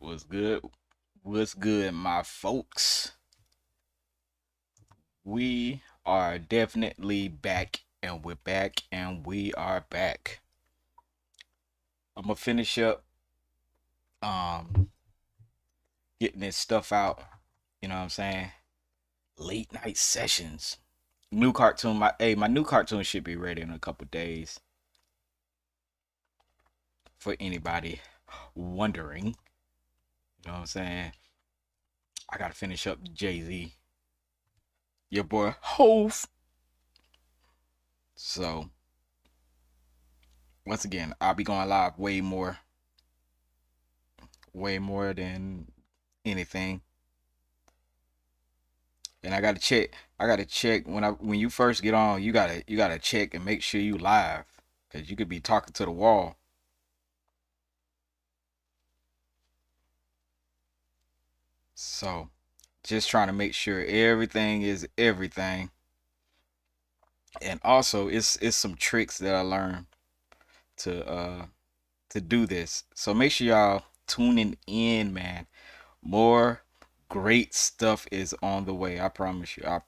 What's good? What's good, my folks? We are definitely back, and we're back, and we are back. I'm gonna finish up um getting this stuff out. You know what I'm saying? Late night sessions. New cartoon. My new cartoon should be ready in a couple days. For anybody wondering, you know what I'm saying? I gotta finish up Jay-Z, your boy Hove. So once again, I'll be going live way more than anything. And I gotta check when you first get on, you gotta check and make sure you live. Cause you could be talking to the wall. So just trying to make sure everything is everything. And also it's some tricks that I learned to to do this. So make sure y'all tuning in, man. More great stuff is on the way. I promise you. I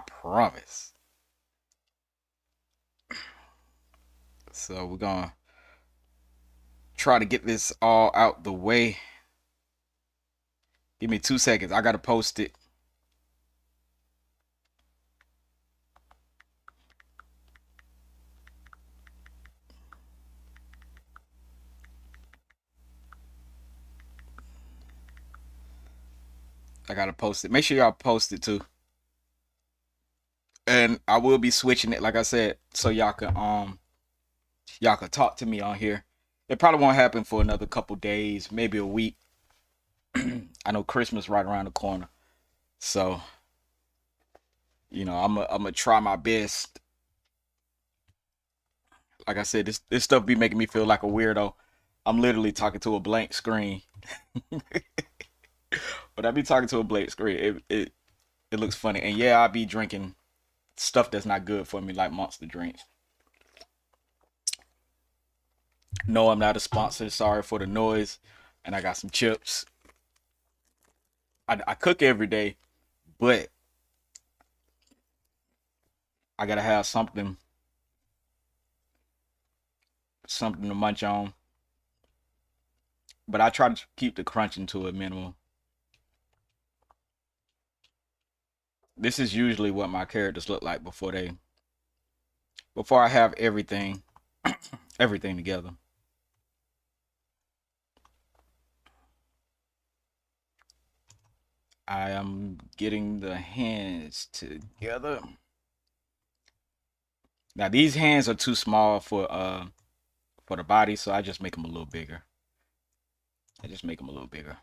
promise. So we're gonna try to get this all out the way. Give me 2 seconds. I gotta post it. I gotta post it. Make sure y'all post it too. And I will be switching it, like I said, so y'all can talk to me on here. It probably won't happen for another couple days, maybe a week. I know Christmas right around the corner. So, I'm gonna try my best. Like I said, this stuff be making me feel like a weirdo. I'm literally talking to a blank screen. But I be talking to a blank screen. It looks funny. And yeah, I be drinking stuff that's not good for me, like monster drinks. No, I'm not a sponsor. Sorry for the noise. And I got some chips. I cook every day, but I gotta have something to munch on. But I try to keep the crunching to a minimum. This is usually what my characters look like before I have everything together. I am getting the hands together. Now these hands are too small for the body, so I just make them a little bigger. I just make them a little bigger.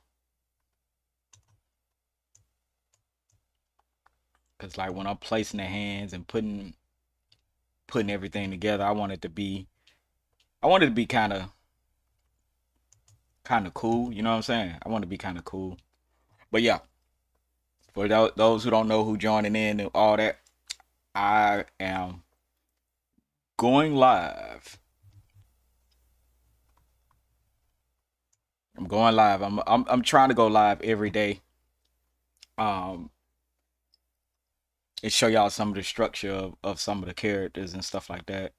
Cause like when I'm placing the hands and putting everything together, I want it to be kind of cool. You know what I'm saying? I want it to be kind of cool. But yeah, for those who don't know who joining in and all that, I am going live. I'm going live. I'm trying to go live every day. Um, and show y'all some of the structure of some of the characters and stuff like that.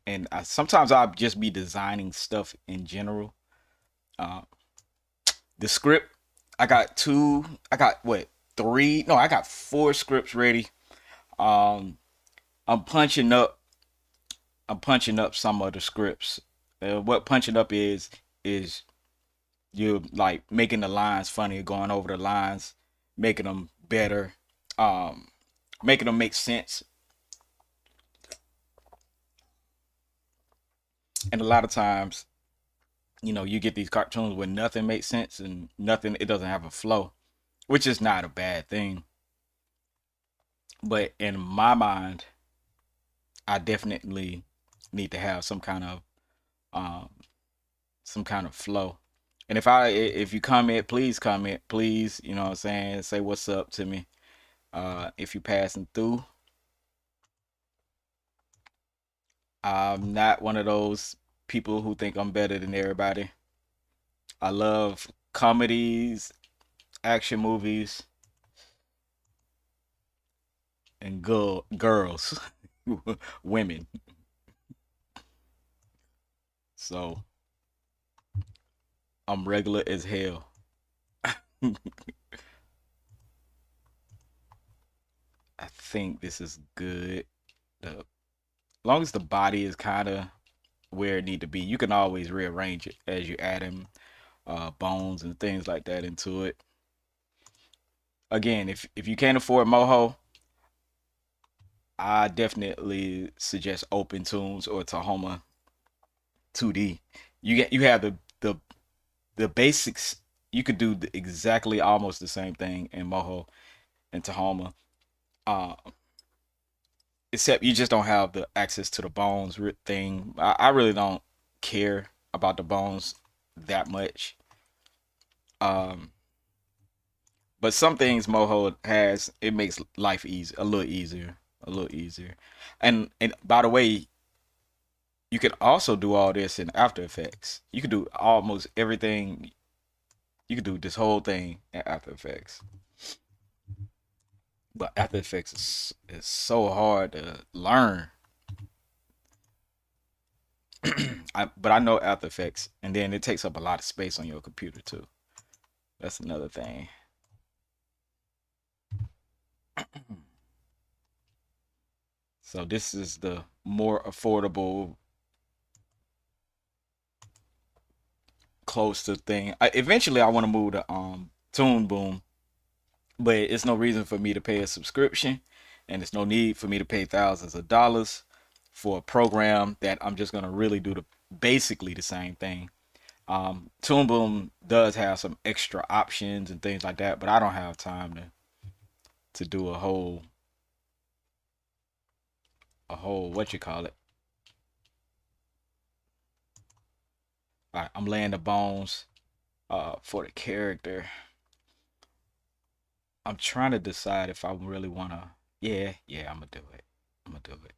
And sometimes I'll just be designing stuff in general. Uh, the script, I got what, three? No, I got four scripts ready. Um, I'm punching up. I'm punching up some of the scripts. What punching up is you like making the lines funny, going over the lines, making them better, um, making them make sense. And a lot of times, you get these cartoons where nothing makes sense and nothing, it doesn't have a flow, which is not a bad thing. But in my mind, I definitely need to have um, some kind of flow. And if you comment, please, you know what I'm saying, say what's up to me. If you passing through, I'm not one of those people who think I'm better than everybody. I love comedies, action movies, and girls, women. So I'm regular as hell. I think this is good. The long as the body is kind of where it need to be, you can always rearrange it as you add in bones and things like that into it. Again, if you can't afford Moho, I definitely suggest Open Tunes or Tahoma 2D. You have the basics. You could do exactly almost the same thing in Moho and Tahoma, uh, except you just don't have the access to the bones thing. I really don't care about the bones that much. Um, but some things Moho has, it makes life easy, a little easier. And by the way, you can also do all this in After Effects. You can do almost everything. You can do this whole thing in After Effects. But After Effects is so hard to learn. But I know After Effects, and then it takes up a lot of space on your computer too. That's another thing. So this is the more affordable, close to thing. Eventually, I want to move to Toon Boom, but it's no reason for me to pay a subscription, and it's no need for me to pay thousands of dollars for a program that I'm just gonna really do the basically the same thing. Toon Boom does have some extra options and things like that, but I don't have time to do a whole what you call it. All right, I'm laying the bones for the character. I'm trying to decide if I really wanna. Yeah, I'm gonna do it. I'm gonna do it.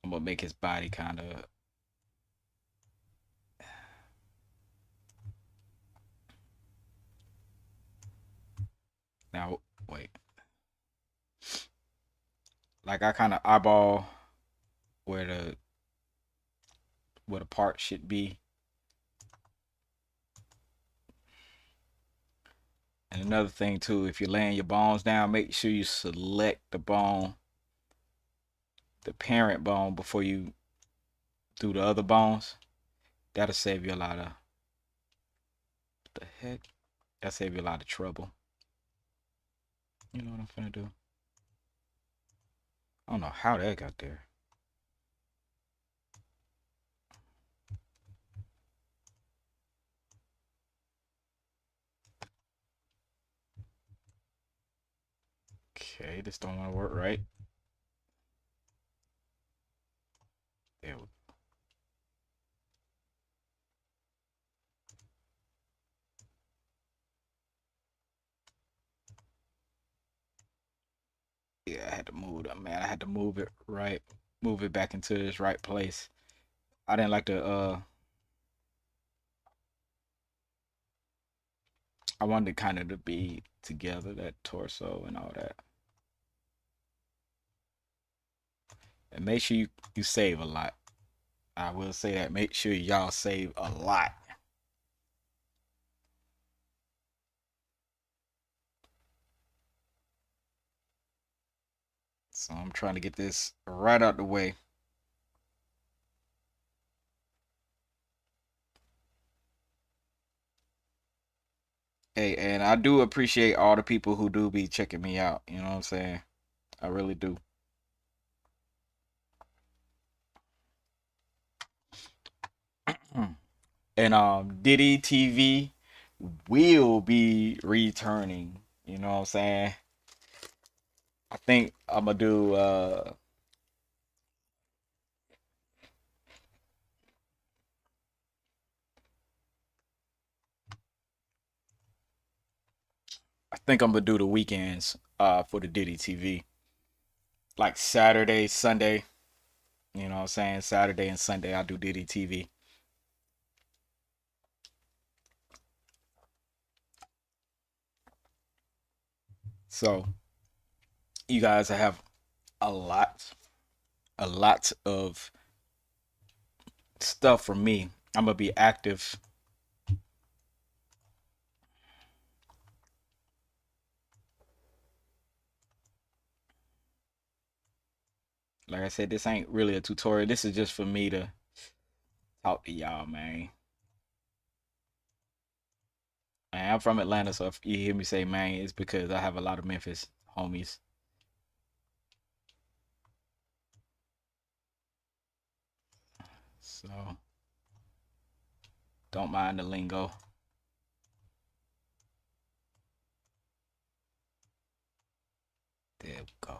I'm gonna make his body kind of. Now wait, like I kind of eyeball where the part should be. And another thing too, if you're laying your bones down, make sure you select the bone, the parent bone, before you do the other bones. That'll save you a lot of what the heck. That'll save you a lot of trouble. You know what I'm finna do? I don't know how that got there. Okay, this don't want to work right. There we Yeah, I had to move it, man. I had to move it right, move it back into its right place. I didn't like to. I wanted kind of to be together, that torso and all that. And make sure you save a lot. I will say that. Make sure y'all save a lot. So I'm trying to get this right out the way. Hey, and I do appreciate all the people who do be checking me out. You know what I'm saying? I really do. And Diddy TV will be returning. You know what I'm saying? I think I'm gonna do I think I'm gonna do the weekends for the Diddy TV. Like Saturday, Sunday. You know what I'm saying? Saturday and Sunday I do Diddy TV. So you guys have a lot of stuff from me. I'm gonna be active. Like I said, this ain't really a tutorial. This is just for me to talk to y'all, man. Man, I'm from Atlanta, so if you hear me say man, it's because I have a lot of Memphis homies. So don't mind the lingo. There we go.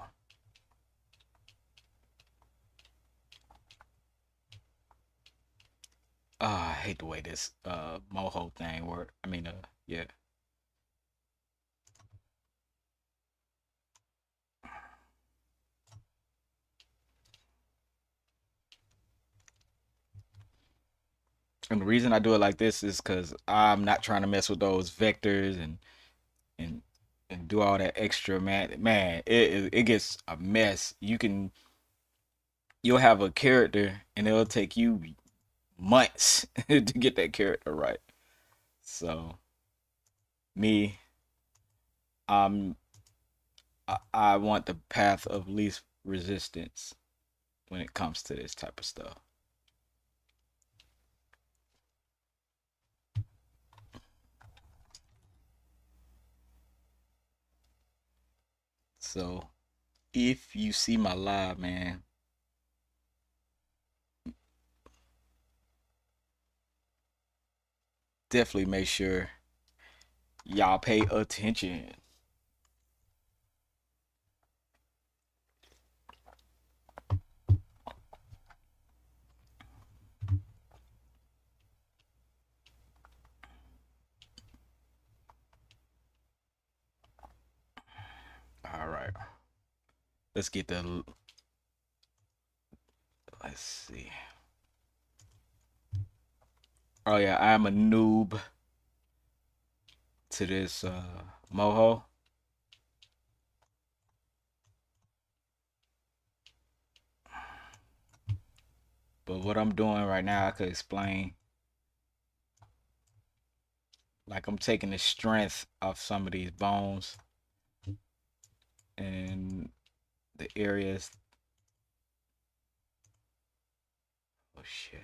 I hate the way this Moho thing work. I mean, yeah. And the reason I do it like this is because I'm not trying to mess with those vectors and and do all that extra, man. Man, it gets a mess. You'll have a character and it'll take you months to get that character right. So me, um, I want the path of least resistance when it comes to this type of stuff. So if you see my live, man, definitely make sure y'all pay attention. All right, let's get the. Let's see. Oh yeah, I'm a noob to this Moho. But what I'm doing right now, I could explain. Like I'm taking the strength of some of these bones and the areas. Oh shit.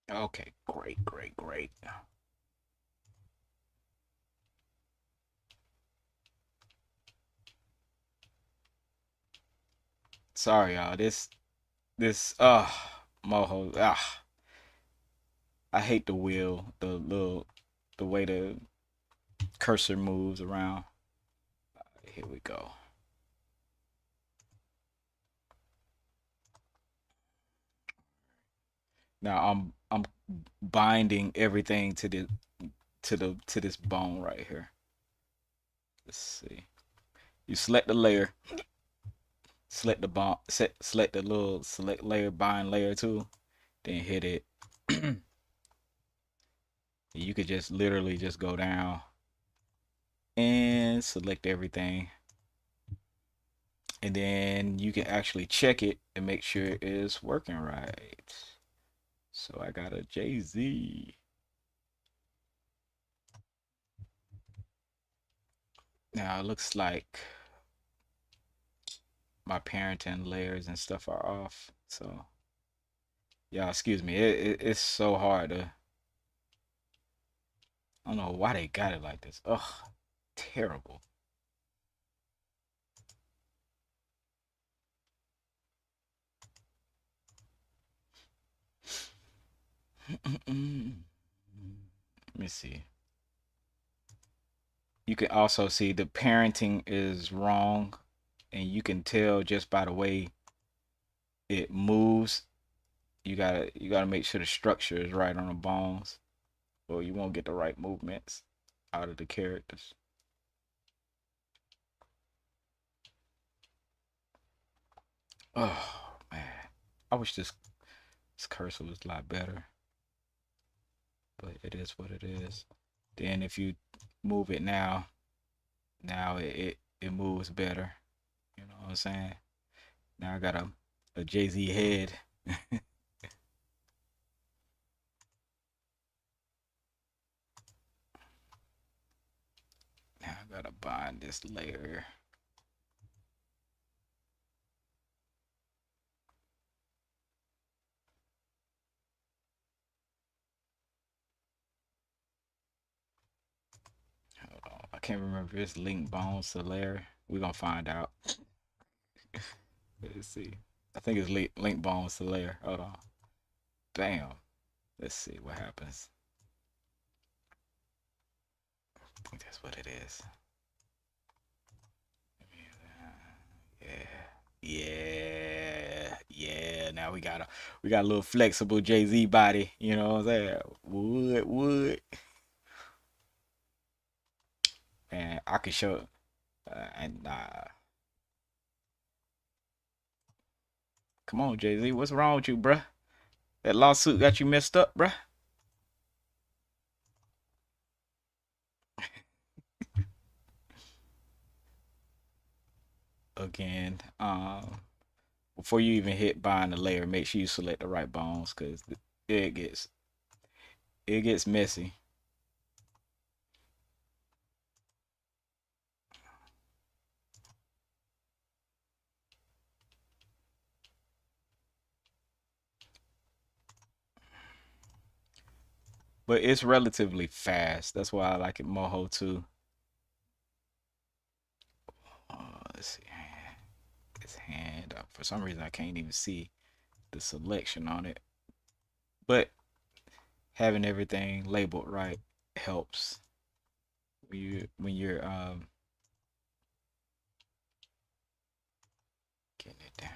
Okay, great, great, great. Sorry, y'all. This Moho. I hate the wheel, the way the cursor moves around. Here we go. Now I'm binding everything to this bone right here. Let's see. You select the layer, select the bond, select the little select layer, bind layer tool, then hit it. You could just literally just go down and select everything, and then you can actually check it and make sure it is working right. So I got a Jay-Z. Now it looks like my parenting layers and stuff are off. So yeah, excuse me. It's so hard to. I don't know why they got it like this. Ugh, terrible. Let me see. You can also see the parenting is wrong, and you can tell just by the way it moves. you gotta make sure the structure is right on the bones, or you won't get the right movements out of the characters. Oh man, I wish this cursor was a lot better, but it is what it is. Then if you move it now it moves better. You know what I'm saying? Now I got a Jay-Z head. Now I gotta bind this layer. Hold on. I can't remember if it's link bones to layer. We're gonna find out. Let's see. I think it's link bones to layer. Hold on. Bam. Let's see what happens. I think that's what it is. Yeah. Yeah. Now we got a little flexible Jay-Z body, you know what I'm saying? Wood. And I could show and come on, Jay-Z, what's wrong with you, bruh? That lawsuit got you messed up, bruh. Again, before you even hit bind the layer, make sure you select the right bones because it gets it gets messy. But it's relatively fast. That's why I like it Moho too. Let's see. This hand. For some reason, I can't even see the selection on it. But having everything labeled right helps when you're getting it down.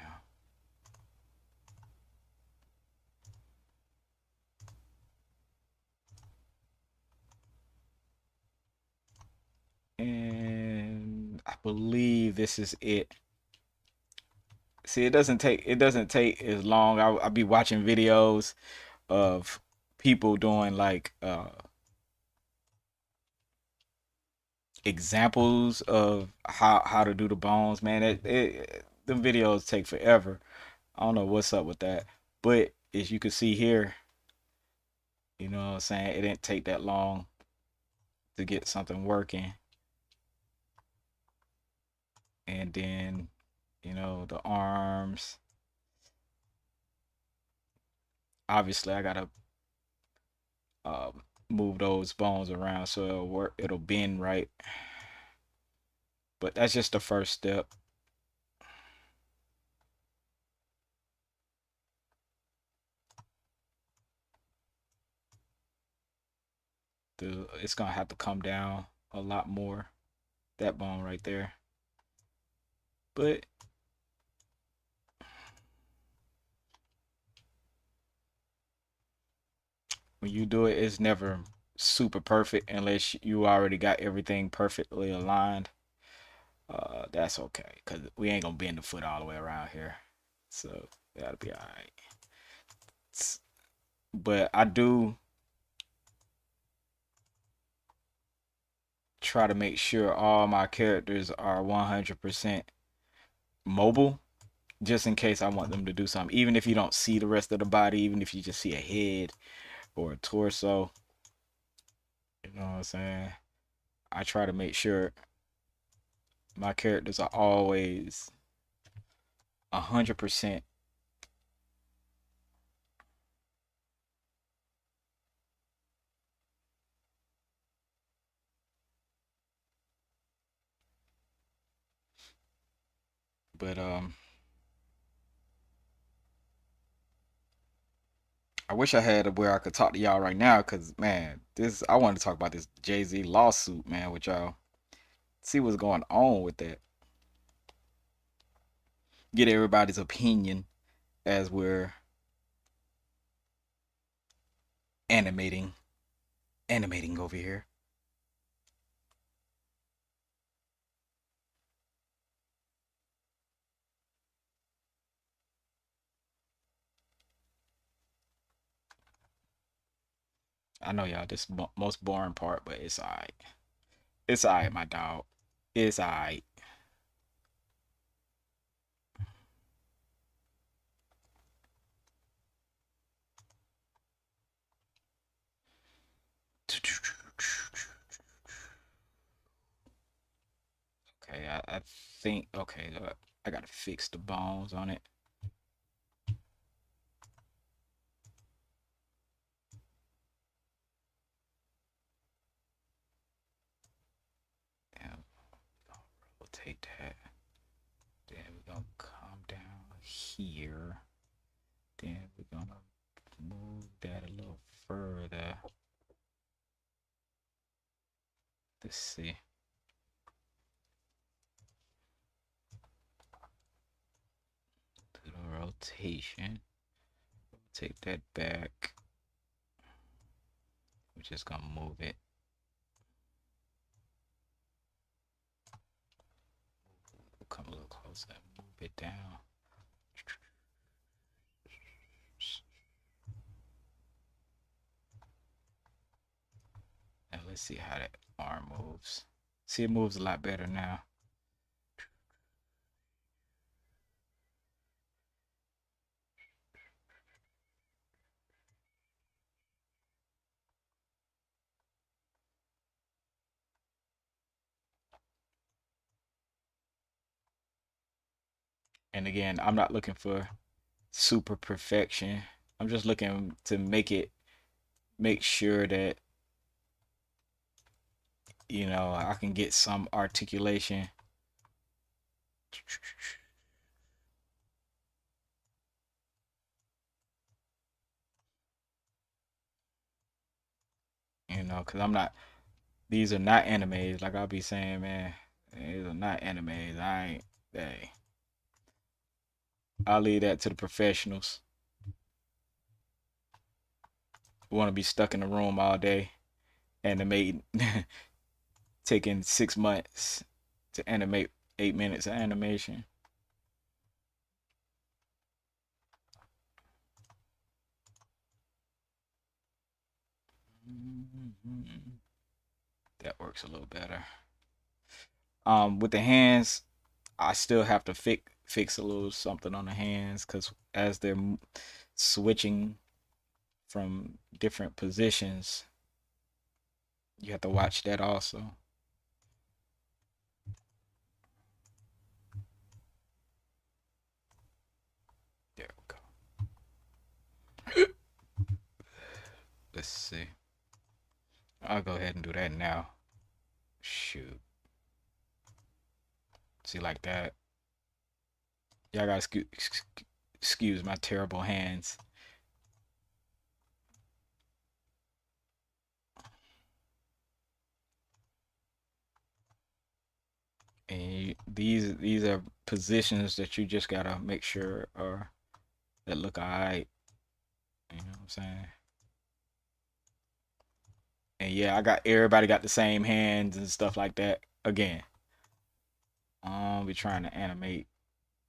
And I believe this is it. See, it doesn't take as long. I'll be watching videos of people doing like examples of how to do the bones. Man, the videos take forever. I don't know what's up with that, but as you can see here, you know what I'm saying, it didn't take that long to get something working. And then the arms. Obviously, I gotta move those bones around so it'll work. It'll bend right. But that's just the first step. It's gonna have to come down a lot more. That bone right there. But when you do it, it's never super perfect unless you already got everything perfectly aligned. That's okay because we ain't gonna bend the foot all the way around here, so that'll be all right. But I do try to make sure all my characters are 100% mobile, just in case I want them to do something. Even if you don't see the rest of the body, even if you just see a head or a torso, you know what I'm saying? I try to make sure my characters are always 100%. But I wish I had where I could talk to y'all right now, cause man, this I want to talk about this Jay-Z lawsuit, man, with y'all. See what's going on with that. Get everybody's opinion as we're animating, animating over here. I know y'all, this is most boring part, but it's alright. It's alright, my dog. It's alright. Okay, I think, okay, I gotta fix the bones on it. Damn, rotate that. Then we're gonna come down here. Then we're gonna move that a little further. Let's see. Do the rotation. Take that back. We're just gonna move it. We'll come a little closer and move it down. Now let's see how that arm moves. See, it moves a lot better now. And again, I'm not looking for super perfection. I'm just looking to make sure that, I can get some articulation. Because these are not animes. Like I'll be saying, man, these are not animes. I ain't, hey, I'll leave that to the professionals who want to be stuck in the room all day, animating, taking 6 months to animate 8 minutes of animation. That works a little better. With the hands, I still have to fix a little something on the hands because as they're switching from different positions, you have to watch that also. There we go. Let's see. I'll go ahead and do that now. Shoot. See, like that. Y'all gotta excuse my terrible hands. And these are positions that you just gotta make sure are that look alright. You know what I'm saying? And yeah, everybody got the same hands and stuff like that. Again, I'll be trying to animate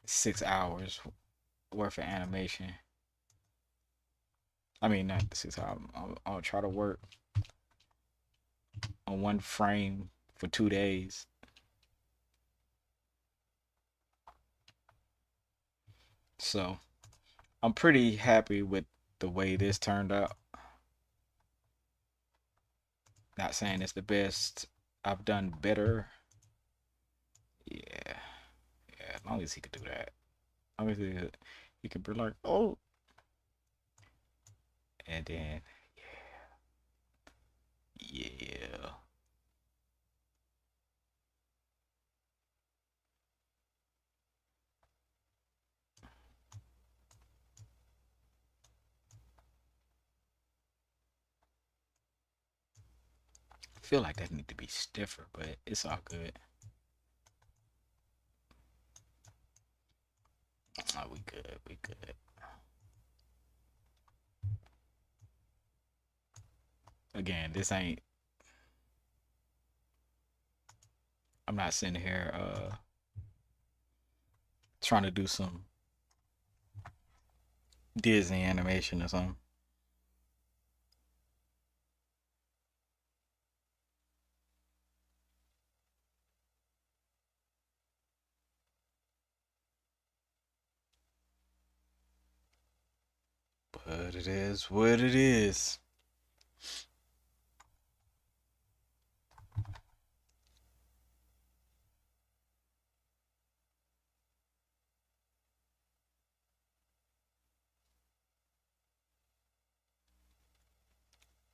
6 hours worth of animation. I mean, not the 6 hours. I'll try to work on one frame for 2 days. So I'm pretty happy with the way this turned out. Not saying it's the best. I've done better. Yeah, yeah. As long as he could do that. As long as he could be like, oh, and then yeah. I feel like that need to be stiffer, but it's all good. Oh, we good. We good. Again, this ain't. I'm not sitting here trying to do some Disney animation or something. But it is what it is.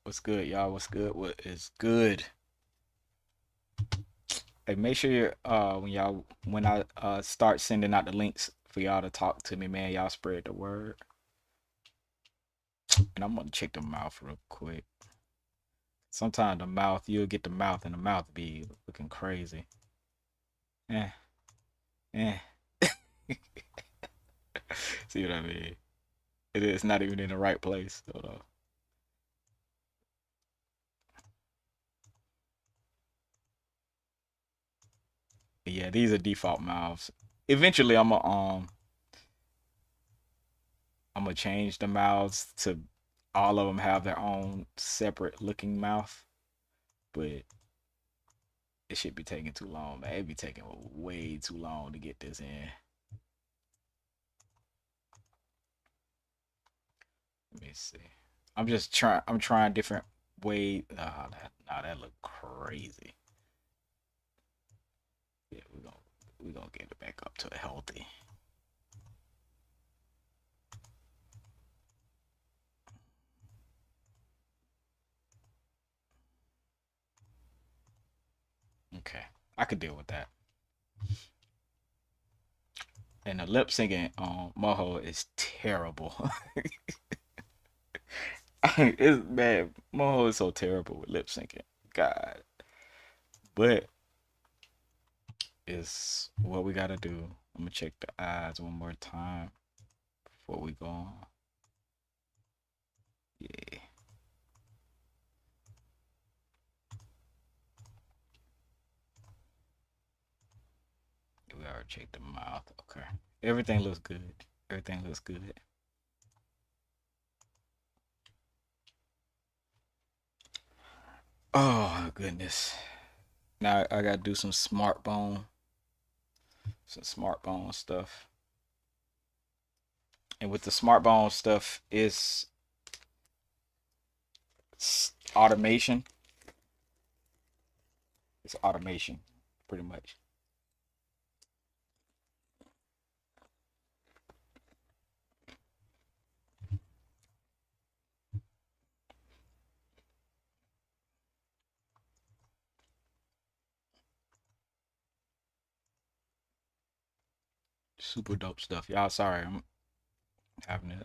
What's good, y'all? What's good? What is good? Hey, make sure you're when I start sending out the links for y'all to talk to me, man. Y'all spread the word. And I'm gonna check the mouth real quick. Sometimes the mouth, you'll get the mouth, and the mouth be looking crazy. Eh, eh. See what I mean? It is not even in the right place. Hold on. Yeah, these are default mouths. Eventually, I'm gonna change the mouths to all of them have their own separate looking mouth, but it should be taking too long, man. It'd be taking way too long to get this in. Let me see. I'm just trying. I'm trying different ways. That look crazy. Yeah, we gonna get it back up to a healthy. Okay, I could deal with that. And the lip syncing on Moho is terrible. It's bad. Moho is so terrible with lip syncing. God, but it's what we gotta do. I'm gonna check the eyes one more time before we go on. Yeah, we already checked the mouth. Okay, everything looks good. Everything looks good. Oh goodness. Now I gotta do some smart bone stuff. And with the smart bone stuff, it's automation. It's automation, pretty much. Super dope stuff. Y'all sorry I'm having to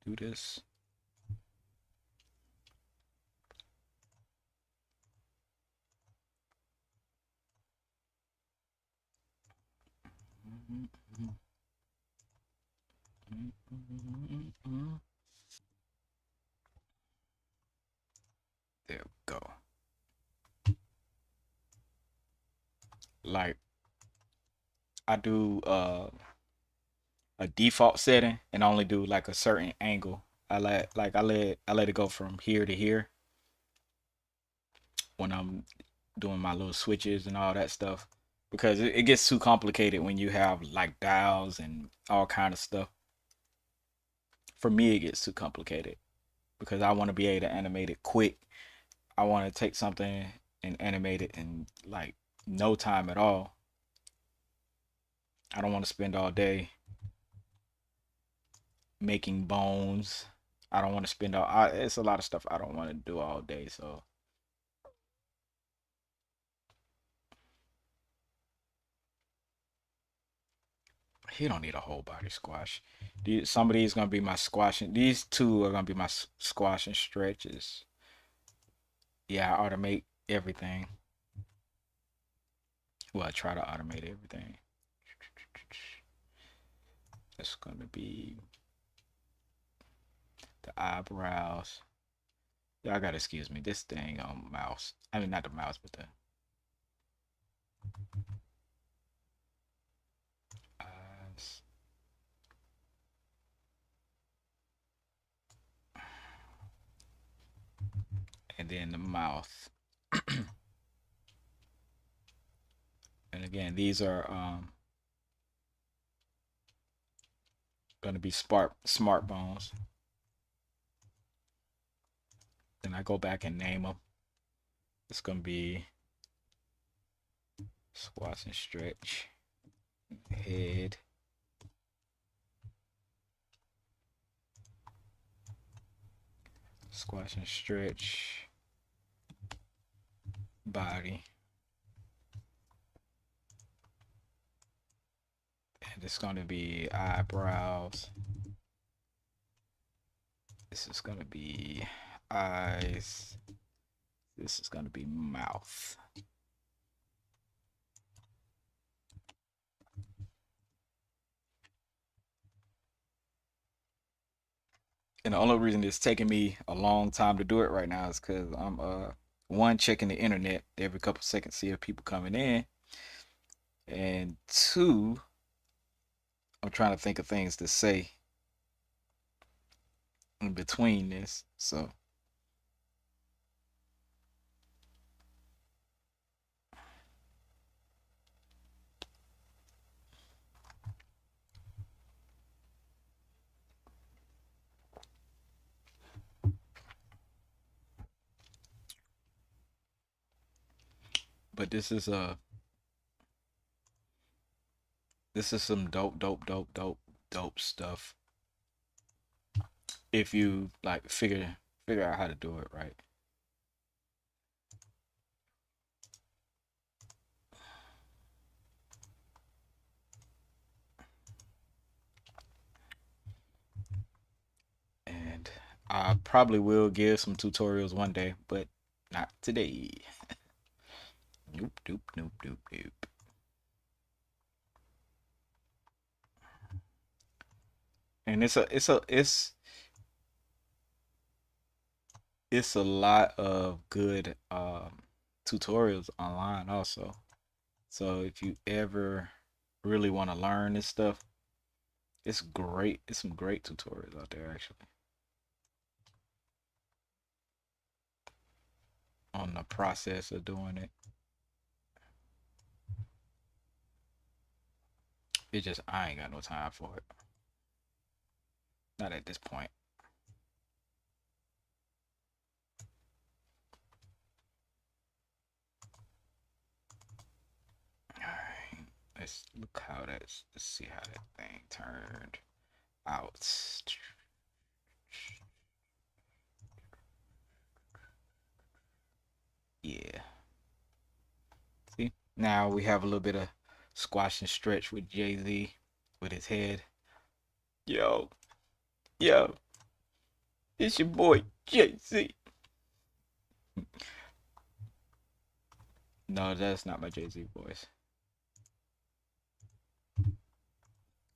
do this. There we go. Like I do a default setting and only do like a certain angle. I let it go from here to here when I'm doing my little switches and all that stuff because it gets too complicated when you have like dials and all kind of stuff. For me, it gets too complicated because I want to be able to animate it quick. I want to take something and animate it in like no time at all. I don't want to spend all day making bones. I don't want to spend it's a lot of stuff I don't want to do all day. So he don't need a whole body squash. Some of these gonna be my squashing. These two are gonna be my squash and stretches. Yeah, I automate everything. Well, I try to automate everything. That's gonna be the eyebrows. Y'all gotta excuse me. This thing on mouse. I mean, not the mouse, but the eyes. And then the mouth. And again, these are gonna be smart bones. Then I go back and name them. It's gonna be squats and stretch, head, squats and stretch, body, and it's gonna be eyebrows. This is gonna be eyes. This is gonna be mouth. And the only reason it's taking me a long time to do it right now is because I'm one, checking the internet every couple seconds, see if people coming in, and two, I'm trying to think of things to say in between this. So, but this is some dope stuff. If you like figure out how to do it right. And I probably will give some tutorials one day, but not today. Nope, nope, nope, nope, nope. And it's a lot of good tutorials online also. So if you ever really want to learn this stuff, it's great. It's some great tutorials out there actually on the process of doing it. It's just I ain't got no time for it. Not at this point. All right. Let's see how that thing turned out. Yeah. See? Now we have a little bit of squash and stretch with Jay-Z with his head. Yo, yo, it's your boy Jay-Z. No, that's not my Jay-Z voice.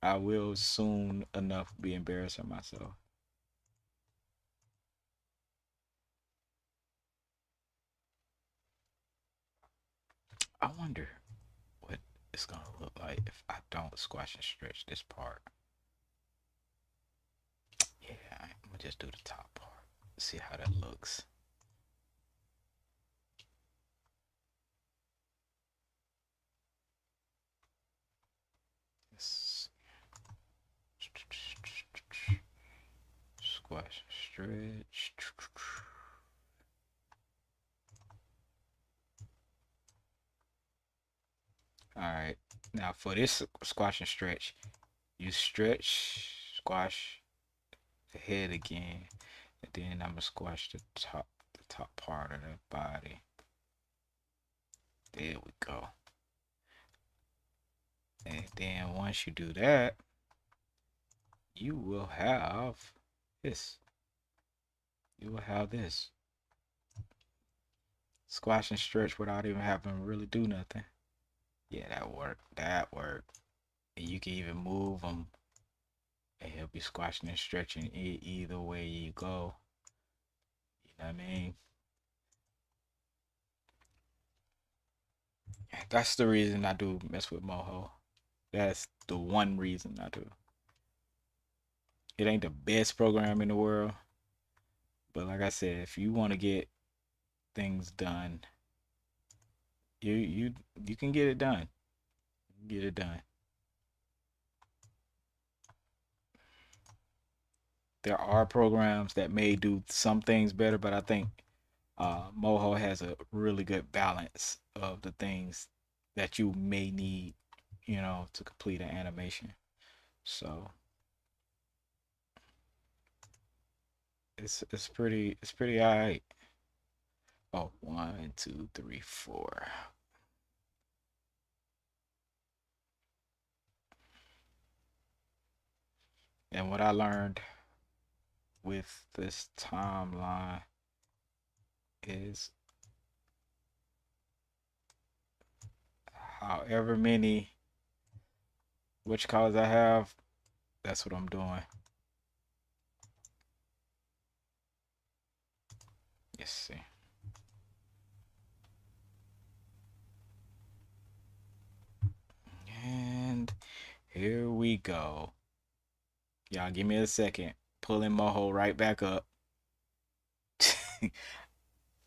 I will soon enough be embarrassing myself. I wonder what it's gonna look like if I don't squash and stretch this part. Yeah, I'm gonna just do the top part. See how that looks. Squash, stretch. All right. Now for this squash and stretch, you stretch, squash the head again, and then I'm gonna squash the top part of the body. There we go. And then once you do that, you will have this. You will have this. Squash and stretch without even having to really do nothing. Yeah, that worked. That worked. And you can even move them. And he'll be squashing and stretching either way you go. I mean, that's the reason I do mess with Moho. That's the one reason I do. It ain't the best program in the world, but like I said, if you want to get things done, you can get it done. Get it done. There are programs that may do some things better, but I think Moho has a really good balance of the things that you may need, to complete an animation. So it's pretty alright. Oh, 1, 2, 3, 4. And what I learned with this timeline is however many which colors I have, that's what I'm doing. Let's see. And here we go. Y'all give me a second. Pulling Moho right back up.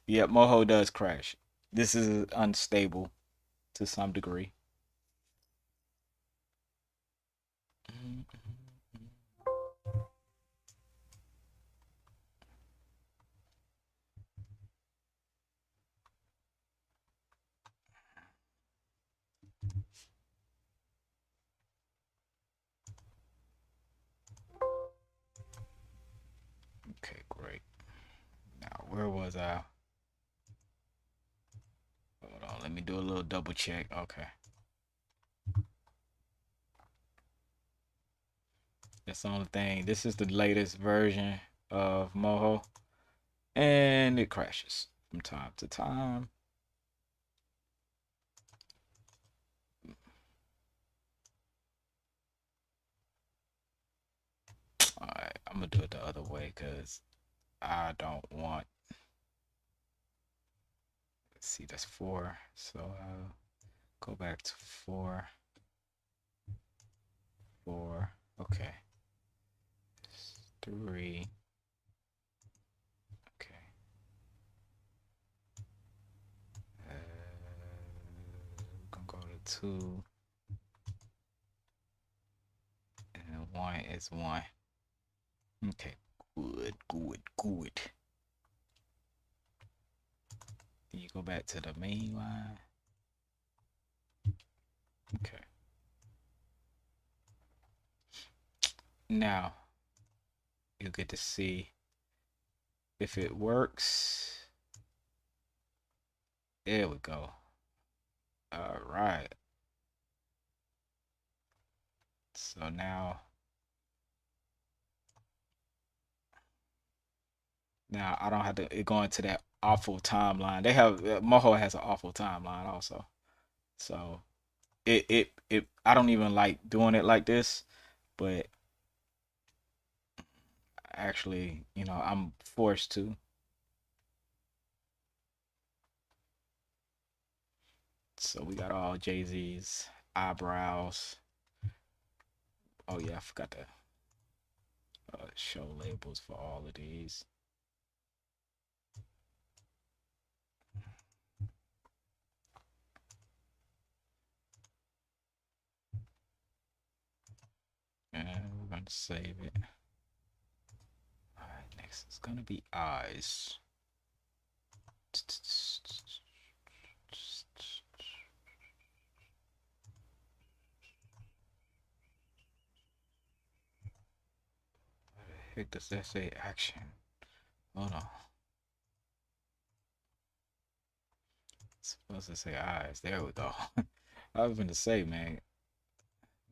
Yep, Moho does crash. This is unstable to some degree. Okay, great. Now, where was I? Hold on, let me do a little double check. Okay. That's the only thing. This is the latest version of Moho, and it crashes from time to time. All right, I'm gonna do it the other way because I don't want. Let's see, that's 4. So I'll go back to 4. 4. Okay. 3. Okay. We're gonna go to 2. And 1 is 1. Okay. Good, good, good. Then you go back to the main line. Okay. Now you get to see if it works. There we go. All right. So now I don't have to it go into that awful timeline. They have Moho has an awful timeline also. So it I don't even like doing it like this, but actually, I'm forced to. So we got all Jay-Z's eyebrows. Oh yeah, I forgot to show labels for all of these. And we're going to save it. All right, next is going to be eyes. What the heck does that say? Action. Hold on. It's supposed to say eyes. There we go. I was going to say, man,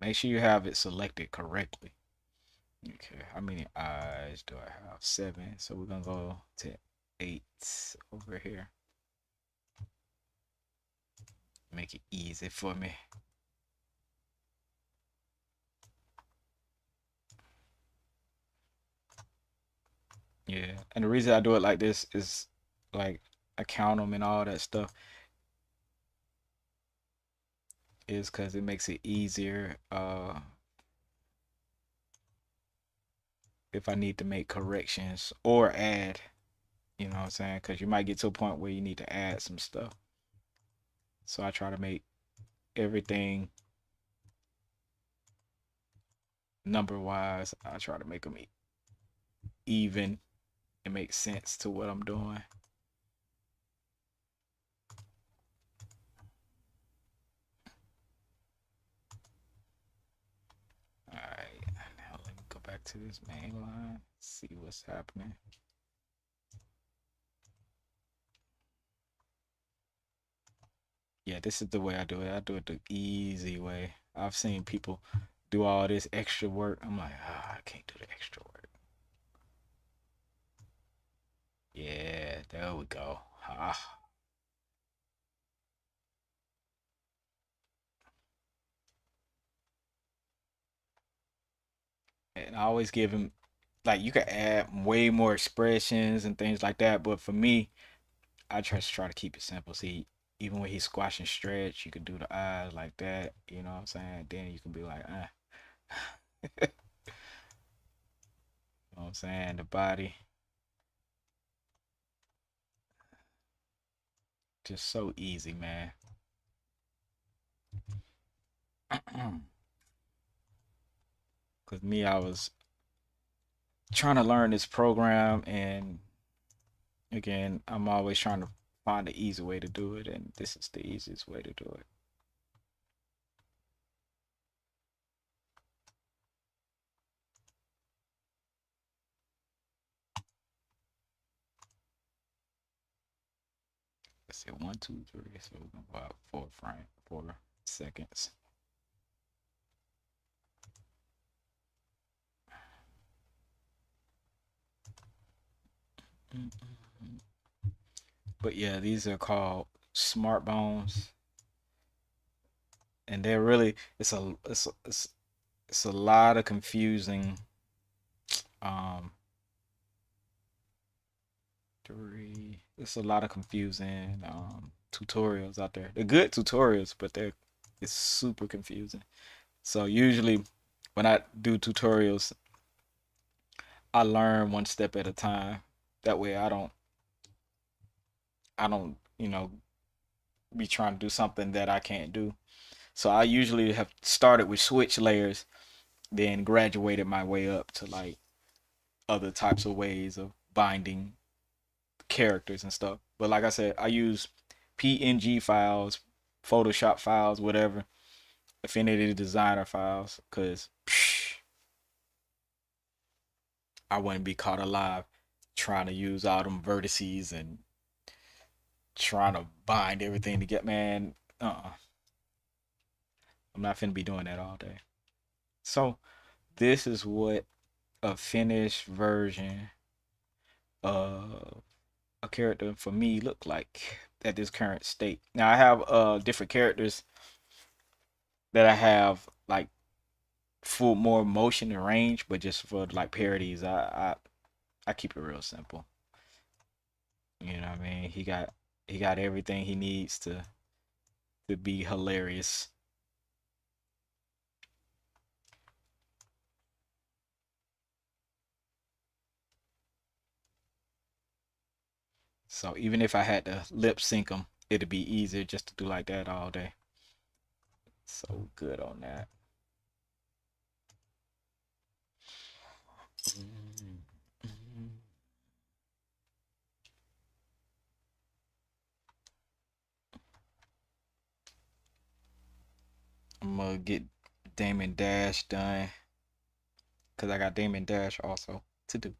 make sure you have it selected correctly. Okay, how many eyes do I have? 7. So we're going to go to 8 over here. Make it easy for me. Yeah, and the reason I do it like this is like I count them and all that stuff is because it makes it easier if I need to make corrections or add, you know what I'm saying? Because you might get to a point where you need to add some stuff. So I try to make everything number wise. I try to make them even and make sense to what I'm doing. All right, now let me go back to this main line, see what's happening. Yeah, this is the way I do it. I do it the easy way. I've seen people do all this extra work. I'm like, I can't do the extra work. Yeah, there we go. And I always give him like you can add way more expressions and things like that, but for me, I just try to keep it simple. See, even when he's squashing stretch, you can do the eyes like that. You know what I'm saying? Then you can be like, you know what I'm saying? The body, just so easy, man. Cause me, I was trying to learn this program, and again, I'm always trying to find the easy way to do it, and this is the easiest way to do it. Let's see, 1, 2, 3. So we're gonna go out 4 frame, 4 seconds. But yeah, these are called smart bones, and they're really it's a lot of confusing um three. It's a lot of confusing tutorials out there. They're good tutorials, but it's super confusing. So usually when I do tutorials, I learn one step at a time. That way I don't, be trying to do something that I can't do. So I usually have started with switch layers, then graduated my way up to like other types of ways of binding characters and stuff. But like I said, I use PNG files, Photoshop files, whatever, Affinity Designer files, because I wouldn't be caught alive trying to use all them vertices and trying to bind everything to get, man. I'm not finna be doing that all day. So this is what a finished version of a character for me look like at this current state. Now I have different characters that I have like full more motion and range, but just for like parodies, I keep it real simple. You know what I mean? He got everything he needs to be hilarious. So even if I had to lip sync them, it'd be easier just to do like that all day. So good on that. I'm gonna get Damon Dash done because I got Damon Dash also to do.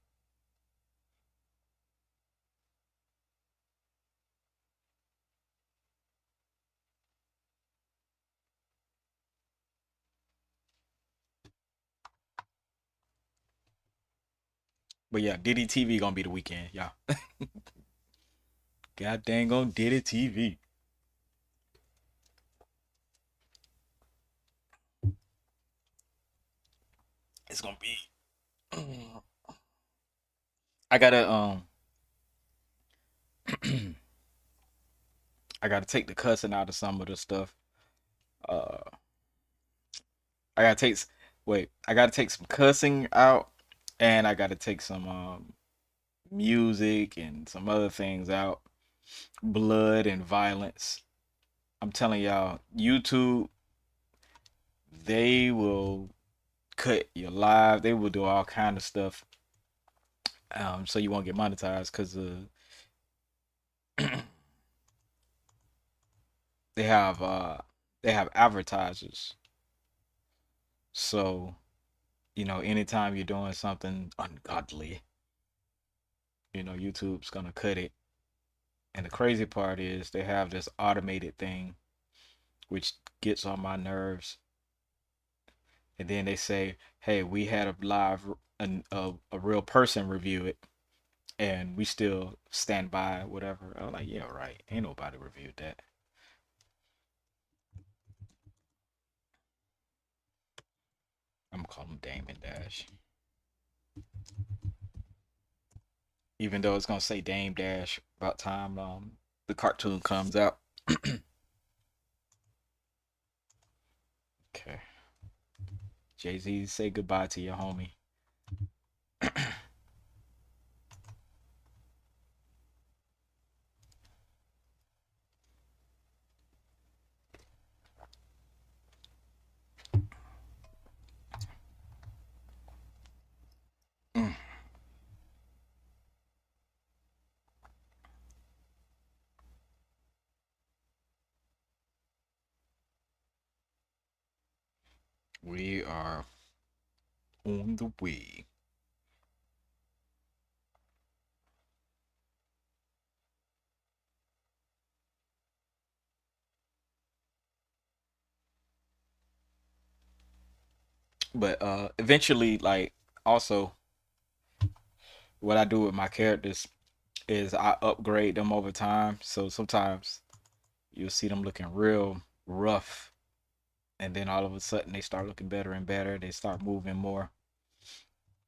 But yeah, Diddy TV gonna be the weekend, y'all. God dang on Diddy TV. It's gonna be I gotta I gotta take the cussing out of some of the stuff. Uh, I gotta take I gotta take some cussing out, and I gotta take some music and some other things out. Blood and violence. I'm telling y'all, YouTube, they will cut your live. They will do all kind of stuff, so you won't get monetized because they have uh, they have advertisers. So anytime you're doing something ungodly, YouTube's gonna cut it. And the crazy part is they have this automated thing which gets on my nerves. And then they say, "Hey, we had a a real person review it, and we still stand by whatever." I'm like, "Yeah, right. Ain't nobody reviewed that." I'm gonna call him Damon Dash, even though it's gonna say Dame Dash about time the cartoon comes out. Okay, Jay Z, say goodbye to your homie. We are on the way. But eventually, like, also what I do with my characters is I upgrade them over time. So sometimes you'll see them looking real rough, and then all of a sudden they start looking better and better. They start moving more,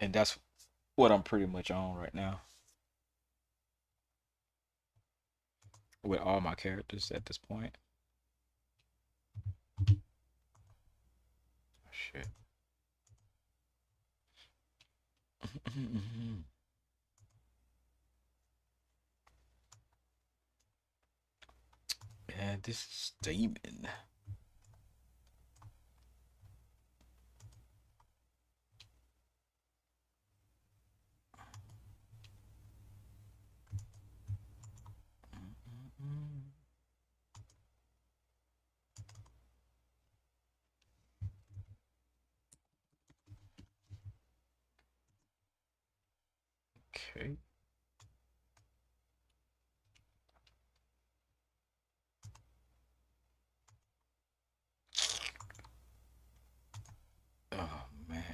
and that's what I'm pretty much on right now with all my characters at this point. Shit. Yeah, this is Demon. Okay. Oh man.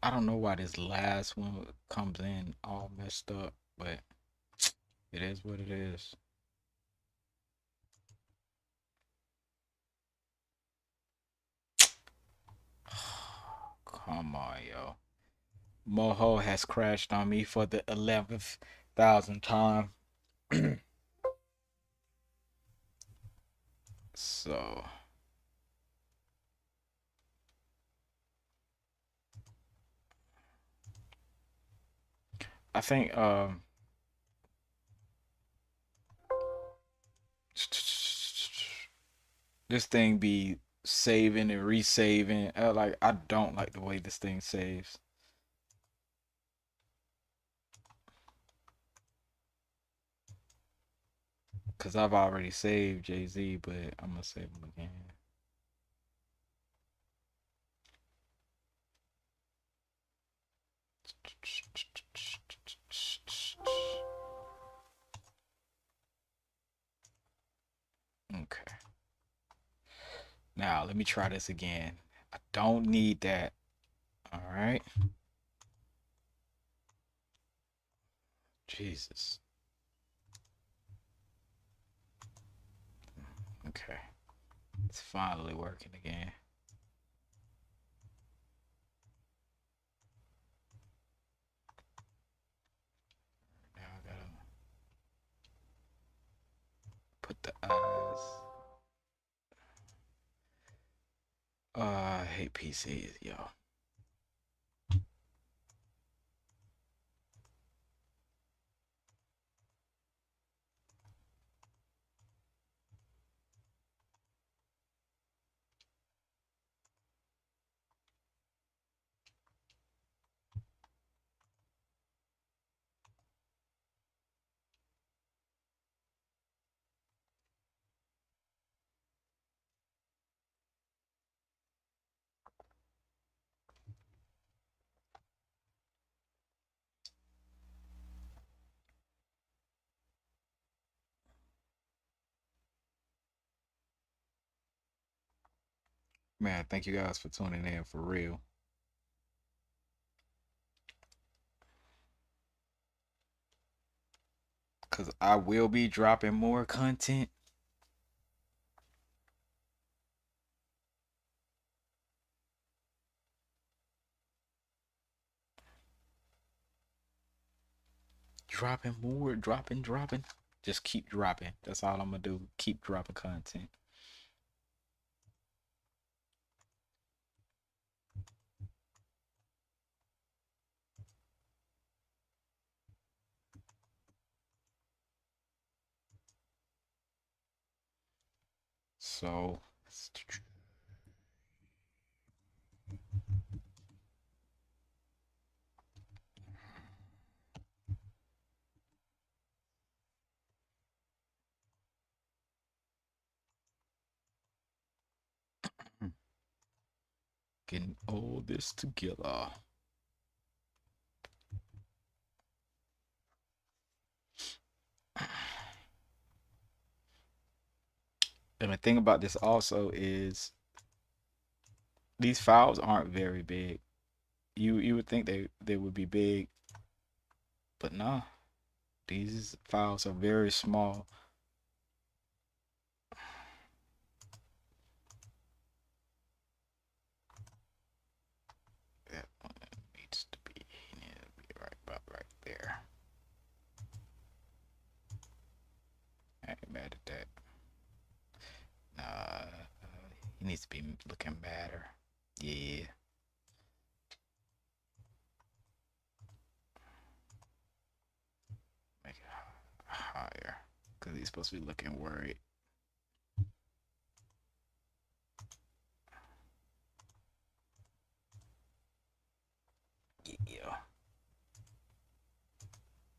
I don't know why this last one comes in all messed up, but it is what it is. Come on, yo. Moho has crashed on me for the 11th thousand time. So I think this thing be saving and resaving. Like I don't like the way this thing saves. Cause I've already saved Jay Z, but I'm gonna save him again. Okay. Now let me try this again. I don't need that. All right. Jesus. Okay. It's finally working again. Now I gotta put the eyes. I hate PCs, yo. Man, thank you guys for tuning in for real. Cause I will be dropping more content. Dropping more, dropping. Just keep dropping. That's all I'm gonna do. Keep dropping content. So getting all this together. And the thing about this also is these files aren't very big. You would think they would be big, but nah. These files are very small. That one needs to be, right about right there. I ain't mad at that. Nah, he needs to be looking better. Yeah. Make it higher. Because he's supposed to be looking worried. Yeah.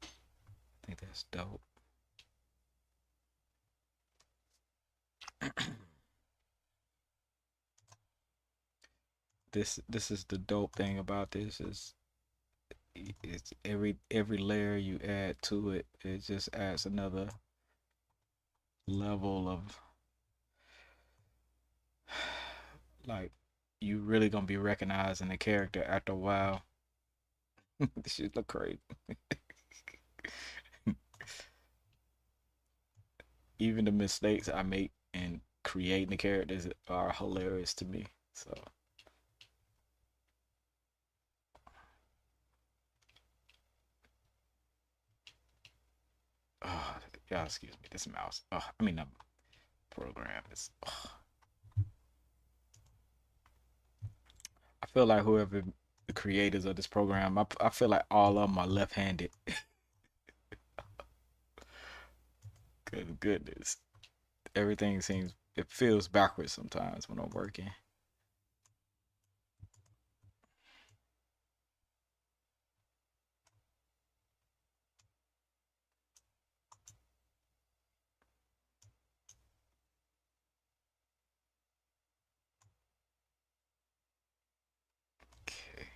I think that's dope. This is the dope thing about this is it's every layer you add to it, it just adds another level of like you really gonna be recognizing the character after a while. This shit look crazy. Even the mistakes I make in creating the characters are hilarious to me. So oh, yeah, excuse me, this mouse. Oh, I mean the program is I feel like whoever the creators of this program, I feel like all of them are left-handed. Good goodness. Everything seems it feels backwards sometimes when I'm working. Okay.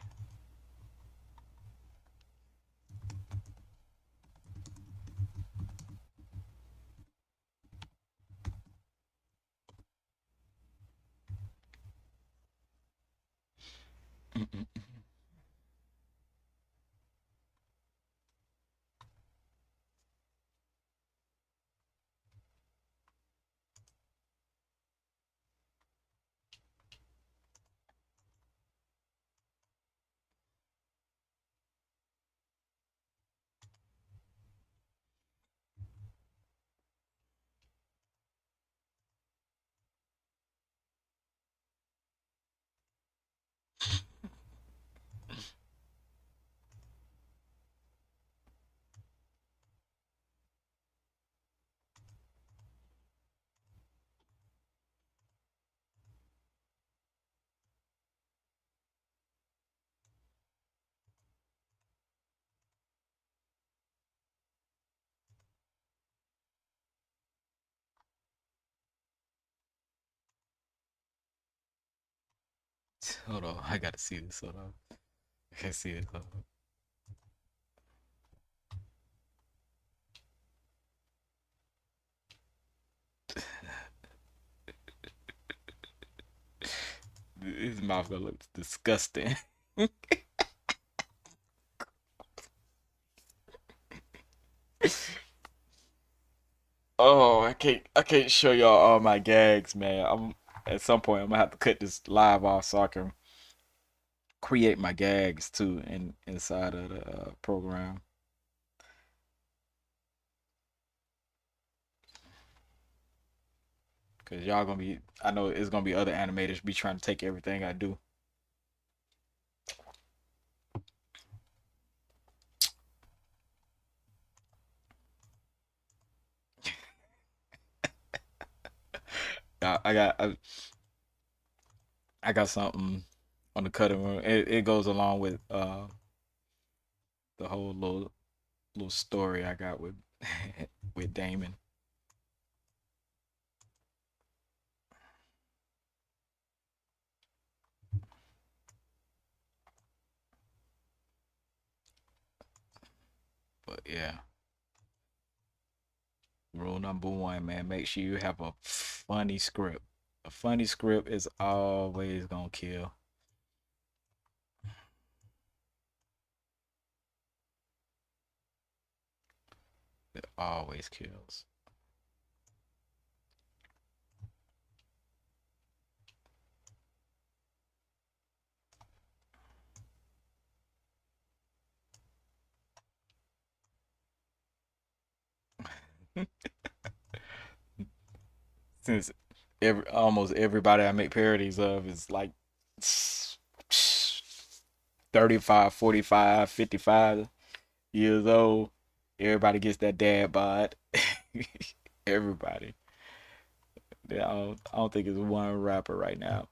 Mm-mm. Hold on, I gotta see this. Hold on, I can't see it. Hold on. His mouth gonna look disgusting. Oh, I can't show y'all all my gags, man. I'm At some point I'm gonna have to cut this live off so I can create my gags too inside of the program. Cause y'all gonna be, I know it's gonna be other animators be trying to take everything I do. I got something on the cutting room. It goes along with the whole little story I got with with Damon. But yeah, rule number one, man, make sure you have a funny script. A funny script is always gonna kill. It always kills. Since almost everybody I make parodies of is like 35, 45, 55 years old. Everybody gets that dad bod. Everybody. I don't think it's one rapper right now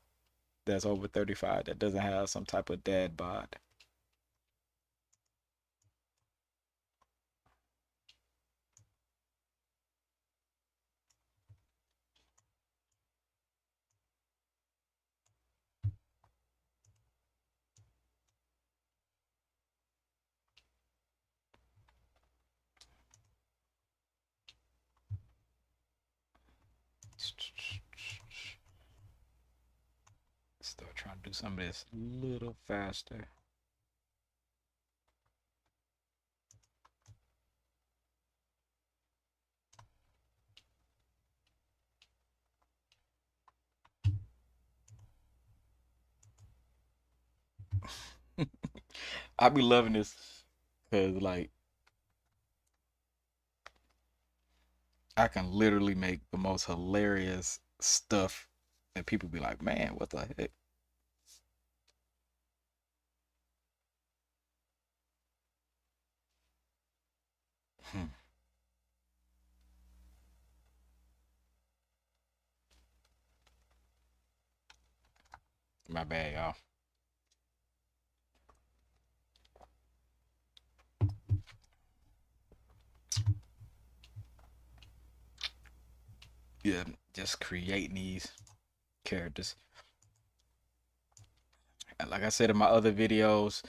that's over 35 that doesn't have some type of dad bod. Start trying to do some of this a little faster. I be loving this because like I can literally make the most hilarious stuff and people be like, man, what the heck? Hmm, my bad, y'all. Yeah, just creating these characters. And like I said in my other videos,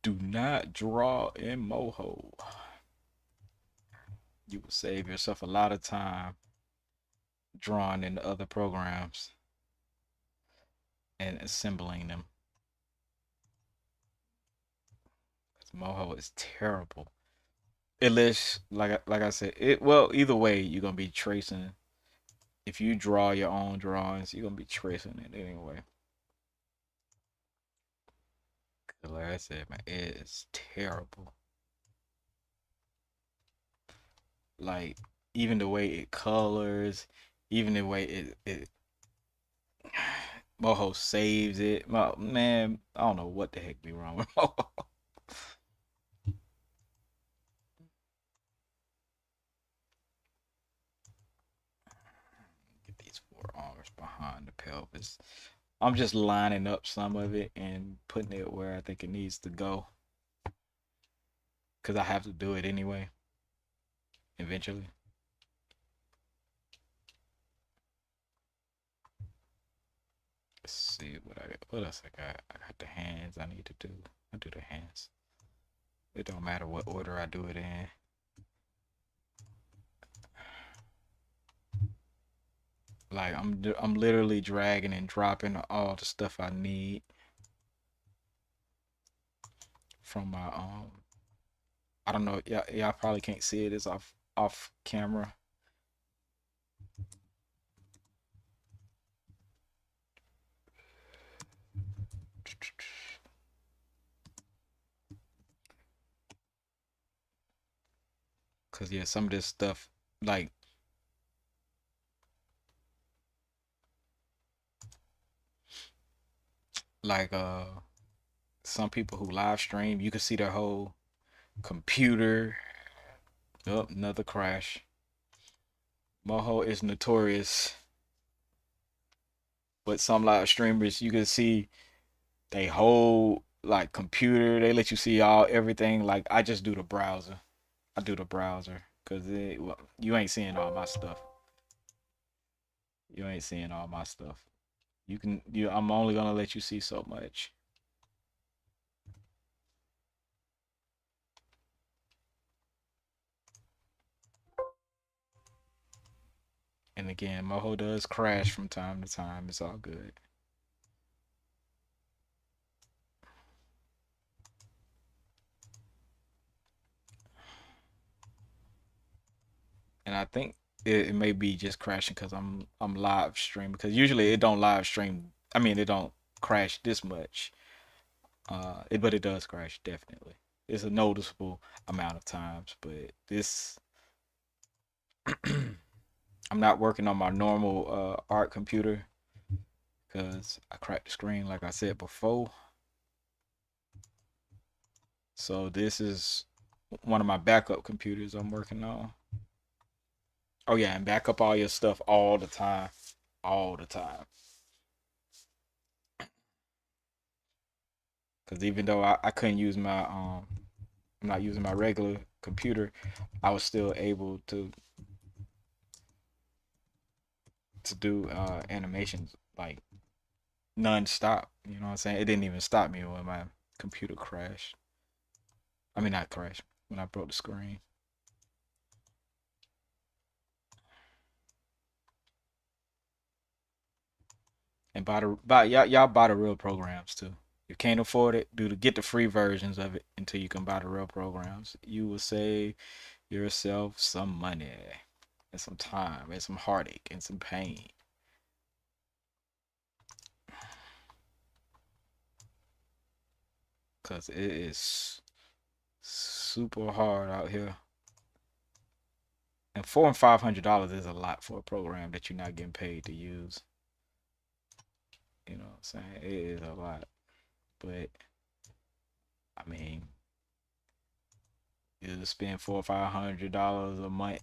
do not draw in Moho. You will save yourself a lot of time drawing in other programs and assembling them. Moho is terrible. Unless, like I said, it well either way you're gonna be tracing. If you draw your own drawings, you're gonna be tracing it anyway. Like I said, man, it is terrible. Like even the way it colors, even the way it Moho saves it. Man, I don't know what the heck be wrong with Moho. Get these four arms behind the pelvis. I'm just lining up some of it and putting it where I think it needs to go. Cause I have to do it anyway, eventually. Let's see what I got. What else I got? I got the hands I need to do. I do the hands. It don't matter what order I do it in. Like I'm literally dragging and dropping all the stuff I need from my I don't know. Y'all probably can't see it. It's off camera. Cause yeah, some of this stuff like like some people who live stream, you can see their whole computer. Oh, another crash. Moho is notorious, but some live streamers you can see they whole like computer. They let you see all everything. Like I just do the browser. I do the browser because well, you ain't seeing all my stuff. You ain't seeing all my stuff. You can you. I'm only gonna let you see so much. And again, Moho does crash from time to time. It's all good. And I think it may be just crashing because I'm live streaming. Because usually it don't live stream. I mean, it don't crash this much. But it does crash definitely. It's a noticeable amount of times. But this, I'm not working on my normal art computer because I cracked the screen like I said before. So this is one of my backup computers I'm working on. Oh yeah, and back up all your stuff all the time, all the time. Because even though I couldn't use my I'm not using my regular computer, I was still able to do animations like non-stop. You know what I'm saying? It didn't even stop me when my computer crashed. I mean, not crashed, when I broke the screen. And y'all buy the real programs too. If you can't afford it, get the free versions of it until you can buy the real programs. You will save yourself some money and some time and some heartache and some pain. Cause it is super hard out here. And $400 and $500 is a lot for a program that you're not getting paid to use. You know what I'm saying? It is a lot. But I mean, you spend $400 or $500 a month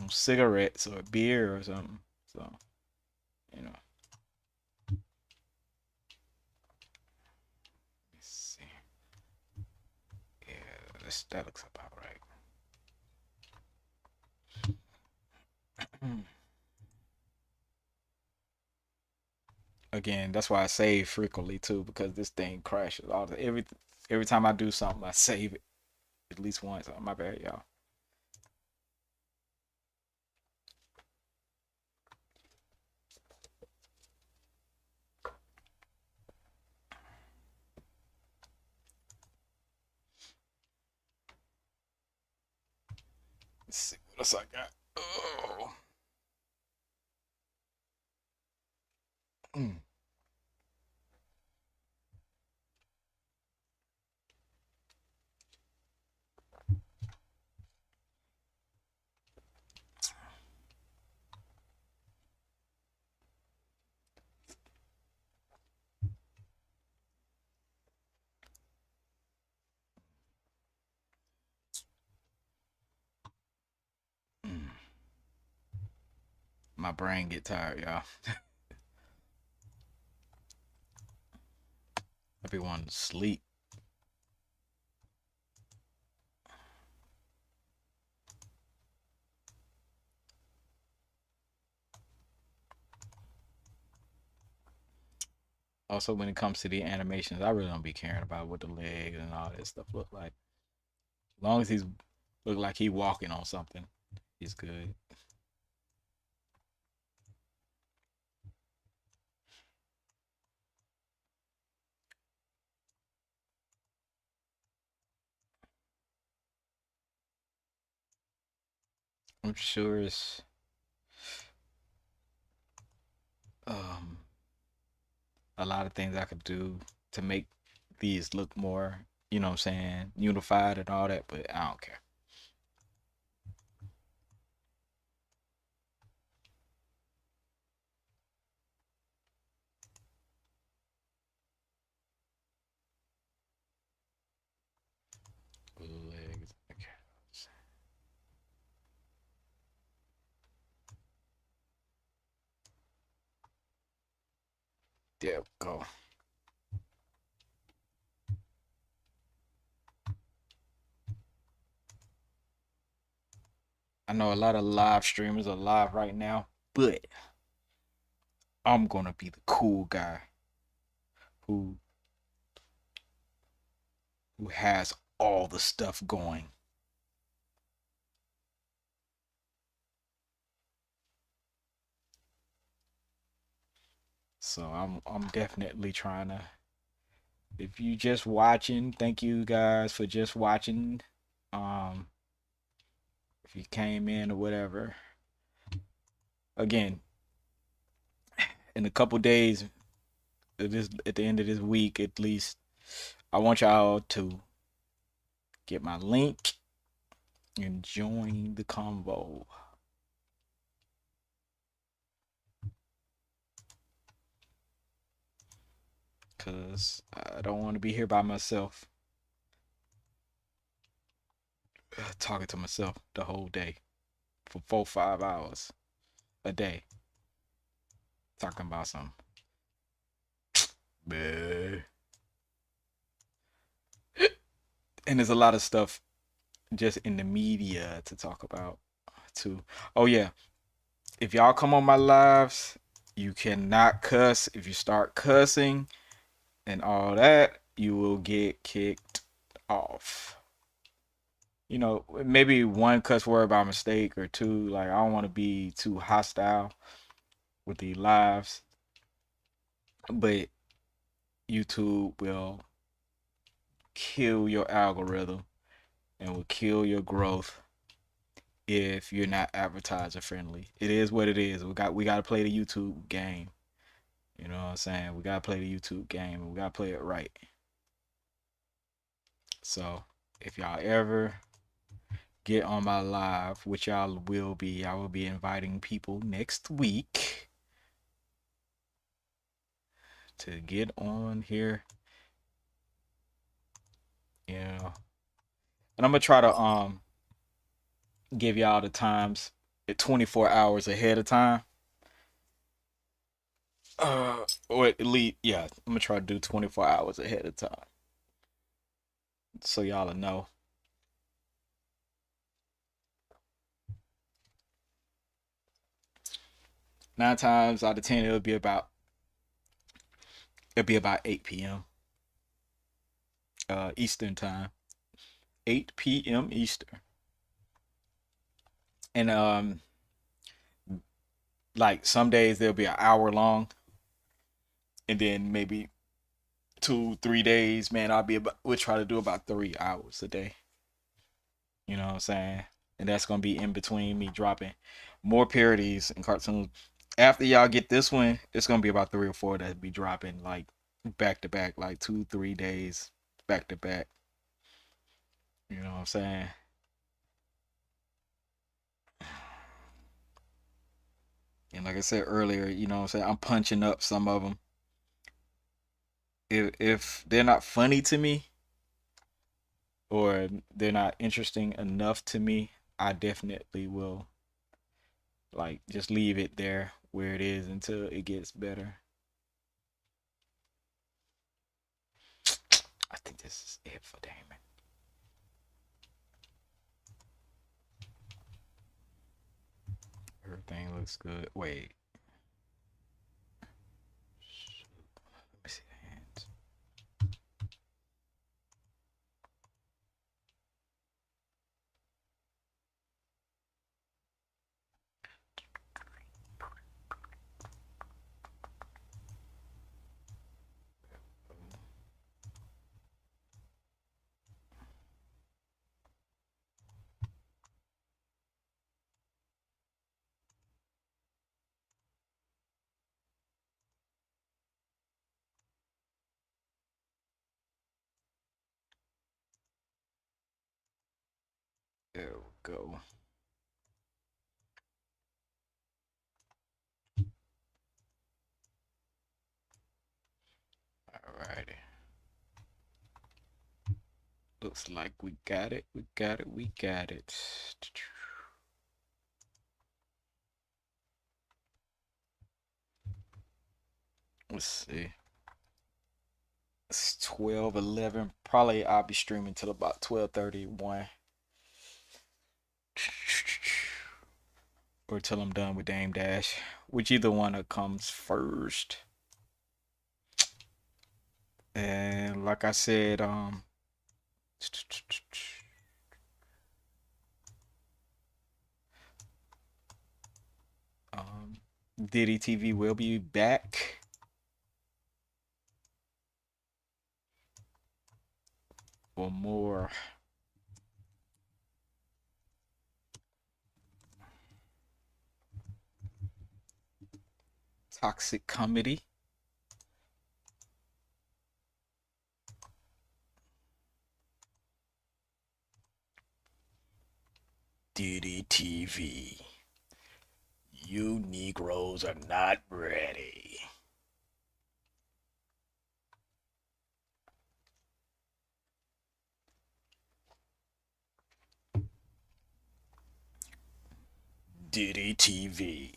on cigarettes or beer or something. So, you know. Let's see. Yeah, that looks about right. Again, that's why I save frequently too, because this thing crashes all the every time I do something, I save it at least once. Oh, my bad, y'all. Let's see what else I got. Oh. Mm. Mm. My brain get tired, y'all. I be wanting to sleep. Also, when it comes to the animations, I really don't be caring about what the legs and all that stuff look like. As long as he's look like he walking on something, he's good. I'm sure it's um a lot of things I could do to make these look more, you know what I'm saying, unified and all that, but I don't care. Legs. Okay. There we go. I know a lot of live streamers are live right now, but I'm gonna be the cool guy who has all the stuff going. So I'm definitely trying to. If you just watching, thank you guys for just watching. Um, if you came in or whatever, again, in a couple days, at the end of this week at least, I want y'all to get my link and join the convo. Cause I don't want to be here by myself, talking to myself the whole day for 4 5 hours a day, talking about some. And there's a lot of stuff just in the media to talk about too. Oh yeah, if y'all come on my lives, you cannot cuss. If you start cussing and all that, you will get kicked off. You know, maybe one cuss word by mistake or two. Like, I don't want to be too hostile with the lives, but YouTube will kill your algorithm and will kill your growth if you're not advertiser friendly. It is what it is. We got to play the YouTube game. You know what I'm saying? We got to play the YouTube game and we got to play it right. So, if y'all ever get on my live, which y'all will be, I will be inviting people next week to get on here. You know, and I'm gonna try to give y'all the times at 24 hours ahead of time. Or at least, yeah, I'm gonna try to do 24 hours ahead of time so y'all will know. 9 times out of 10, it'll be about 8 p.m. Eastern time. 8 p.m. Eastern. And like some days they'll be an hour long, and then maybe 2 3 days, man, we'll try to do about 3 hours a day. You know what I'm saying? And that's gonna be in between me dropping more parodies and cartoons. After y'all get this one, it's gonna be about 3 or 4 that be dropping like back to back, like 2 3 days back to back. You know what I'm saying? And like I said earlier, you know what I'm saying, I'm punching up some of them. If they're not funny to me or they're not interesting enough to me, I definitely will like just leave it there where it is until it gets better. I think this is it for Damon. Everything looks good. Wait. Let me see. There we go. Alrighty. Looks like we got it. We got it. We got it. Let's see. It's 12:11. Probably I'll be streaming till about 12:31. Or till I'm done with Dame Dash. Which either one that comes first. And like I said, Diddy TV will be back for more toxic comedy. Diddy TV. You Negroes are not ready. Diddy TV.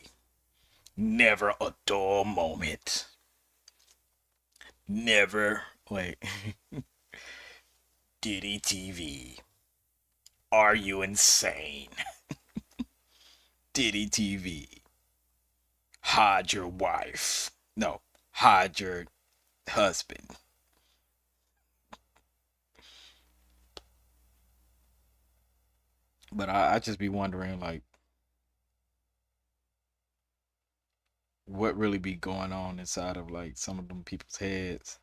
Never a dull moment. Never. Wait. Diddy TV. Are you insane? Diddy TV. Hide your wife. No, hide your husband. But I just be wondering, like, what really be going on inside of like some of them people's heads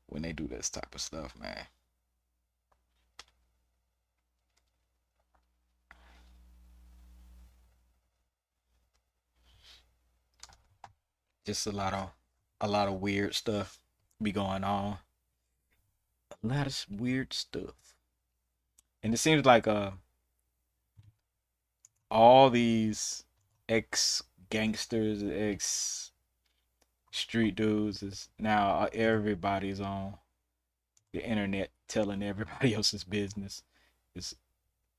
when they do this type of stuff, man. Just a lot of weird stuff be going on. A lot of weird stuff. And it seems like all these ex gangsters, ex street dudes is now everybody's on the internet telling everybody else's business. It's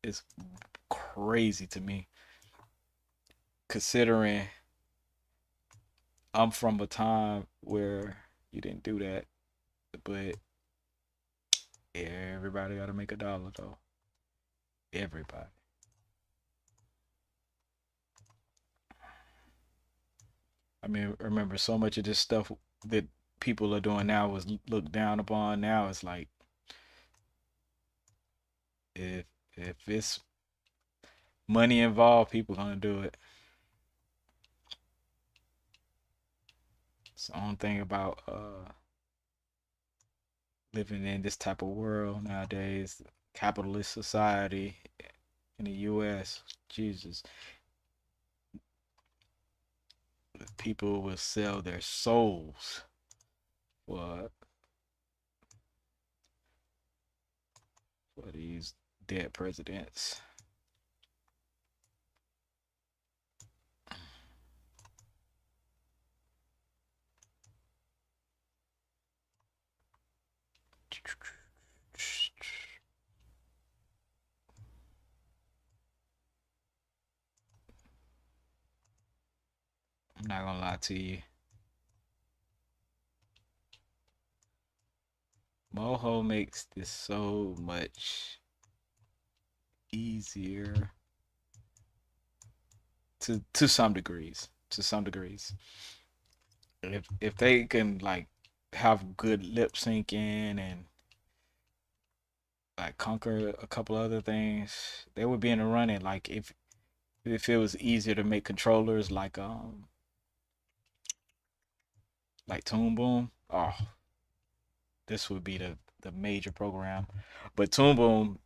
it's crazy to me considering I'm from a time where you didn't do that, but everybody got to make a dollar though. Everybody. I mean, remember so much of this stuff that people are doing now was looked down upon. Now it's like if if it's money involved, people gonna do it. It's the only thing about living in this type of world nowadays, capitalist society in the U.S. Jesus, people will sell their souls for these dead presidents. I'm not gonna lie to you. Moho makes this so much easier to some degrees. To some degrees. If they can like have good lip syncing and like conquer a couple other things, they would be in the running. Like if it was easier to make controllers like Toon Boom, oh, this would be the major program. But Toon Boom,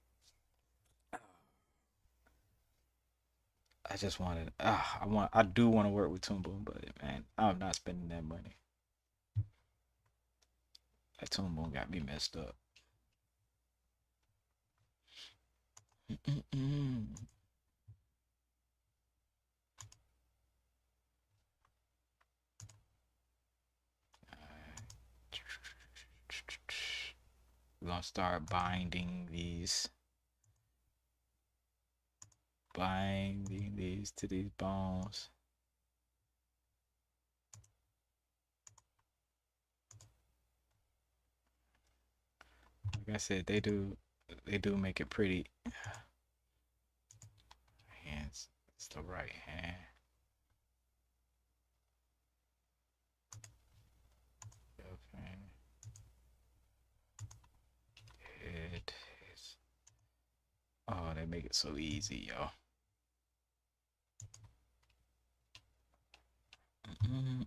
I just wanted, I do want to work with Toon Boom, but man, I'm not spending that money. That Toon Boom got me messed up. Mm-mm-mm. We're gonna start binding these to these bones. Like I said, they do make it pretty. Hands, it's the right hand. Left hand. Head. Oh, they make it so easy, y'all. Mm-mm.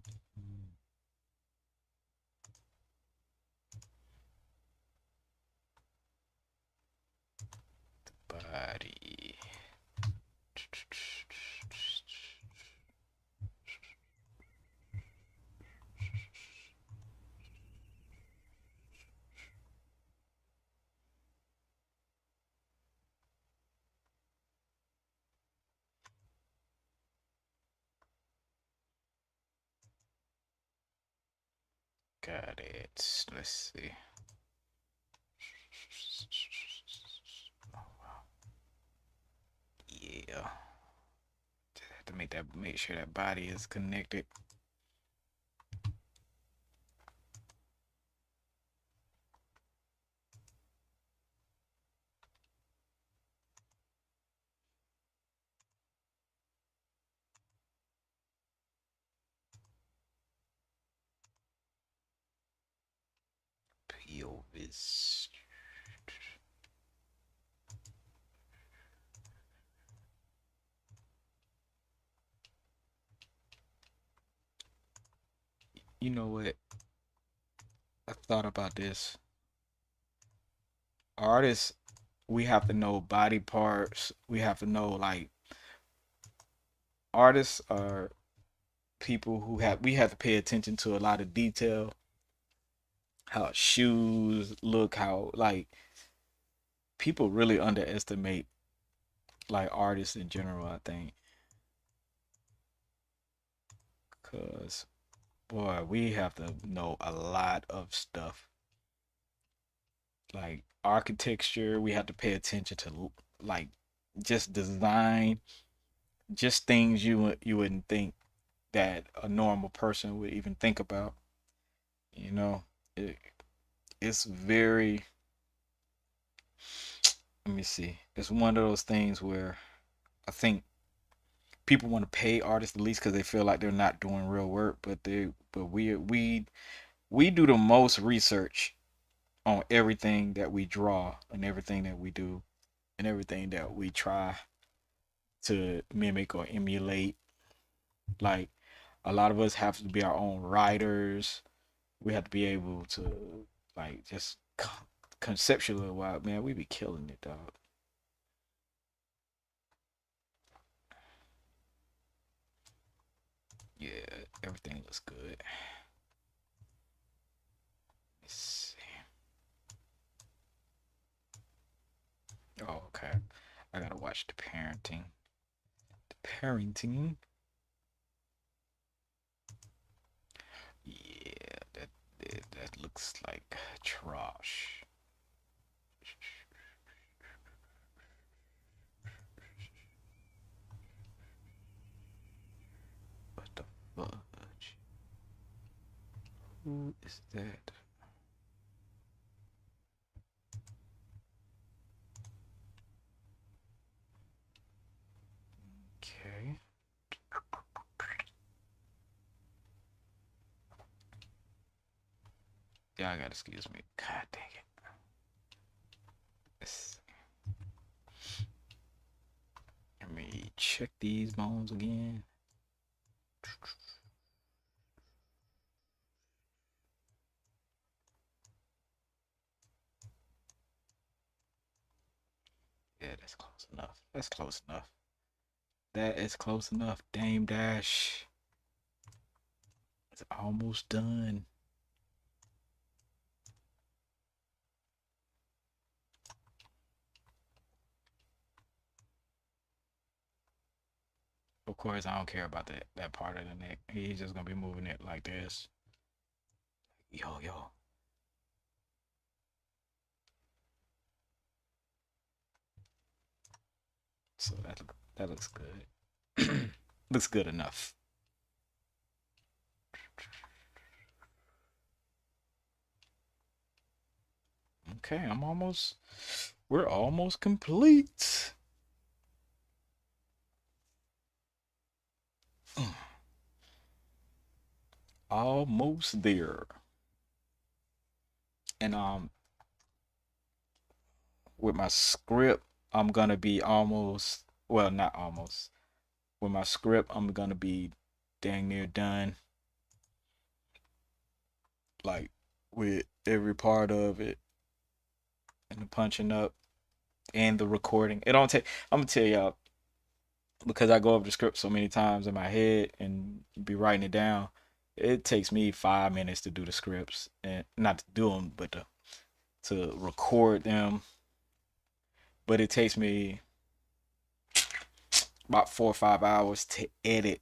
Body. Got it. Let's see. Oh, wow. Yeah. Just have to make sure that body is connected. Pelvis. You know what? I thought about this. Artists, we have to know body parts. We have to know, like, artists are people who we have to pay attention to a lot of detail. How shoes look, how, like, people really underestimate, like, artists in general, I think. Cause boy, we have to know a lot of stuff. Like architecture, we have to pay attention to, like, just design, just things you wouldn't think that a normal person would even think about. You know, it, it's very. Let me see. It's one of those things where I think people want to pay artists the least because they feel like they're not doing real work, but we do the most research on everything that we draw and everything that we do and everything that we try to mimic or emulate. Like a lot of us have to be our own writers. We have to be able to, like, just conceptually, wow, man, we be killing it, dog. Yeah, everything looks good. Let's see. Oh, okay. I gotta watch the parenting. The parenting. Yeah, that looks like trash. What the fudge? Who is that? Okay. Yeah, I gotta excuse me. God dang it. Let me check these bones again. Yeah, that's close enough. That's close enough. That is close enough. Dame Dash. It's almost done. course, I don't care about that part of the neck. He's just gonna be moving it like this. Yo, yo. So that looks good. Looks good enough. Okay, we're almost complete. Almost there. And with my script, I'm gonna be almost, well, not almost. With my script, I'm gonna be dang near done. Like with every part of it and the punching up and the recording. It don't take. I'm gonna tell y'all because I go over the script so many times in my head and be writing it down. It takes me 5 minutes to do the scripts and not to do them, but to record them. But it takes me about 4 or 5 hours to edit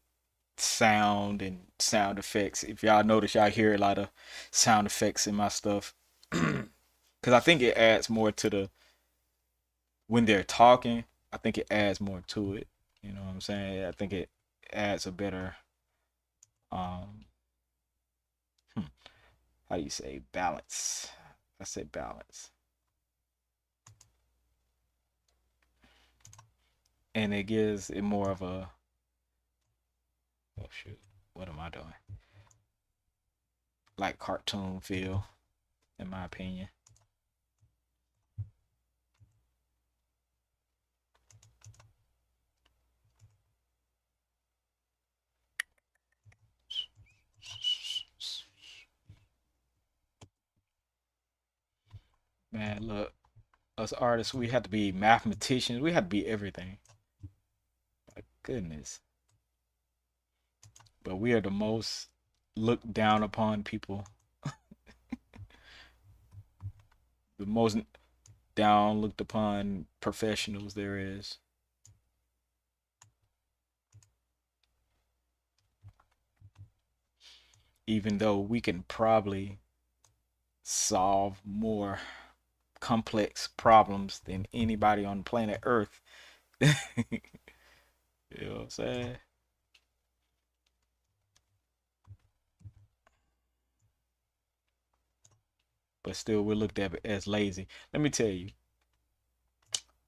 sound and sound effects. If y'all notice, y'all hear a lot of sound effects in my stuff. Because I think it adds more to the when they're talking. I think it adds more to it. You know what I'm saying? I think it adds a better um hmm, how do you say balance? I say balance. And it gives it more of a oh shoot, what am I doing? Like cartoon feel, in my opinion. Man, look, us artists, we have to be mathematicians. We have to be everything. My goodness. But we are the most looked down upon people. The most down looked upon professionals there is. Even though we can probably solve more complex problems than anybody on planet Earth. You know what I'm saying? But still, we're looked at as lazy. Let me tell you,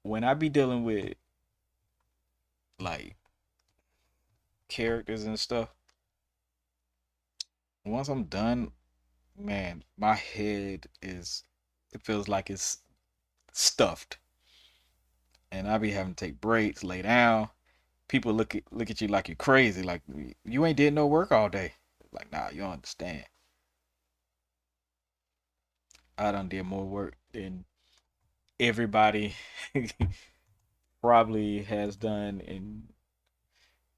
when I be dealing with like characters and stuff, once I'm done, man, my head is, it feels like it's stuffed. And I be having to take breaks, lay down. People look at you like you're crazy, like you ain't did no work all day. Like, nah, you don't understand. I done did more work than everybody probably has done in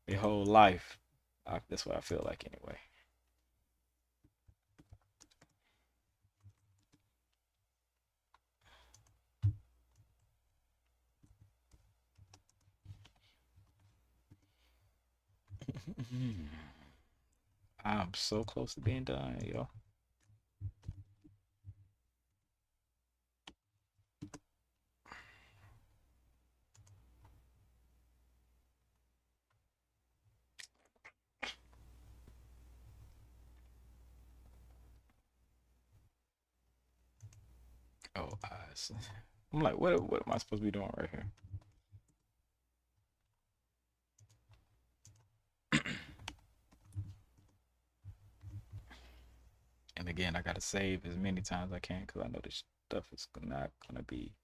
their whole life. That's what I feel like anyway. I'm so close to being done, yo. Oh, eyes. I'm like, what am I supposed to be doing right here? And again, I gotta save as many times as I can because I know this stuff is not gonna be.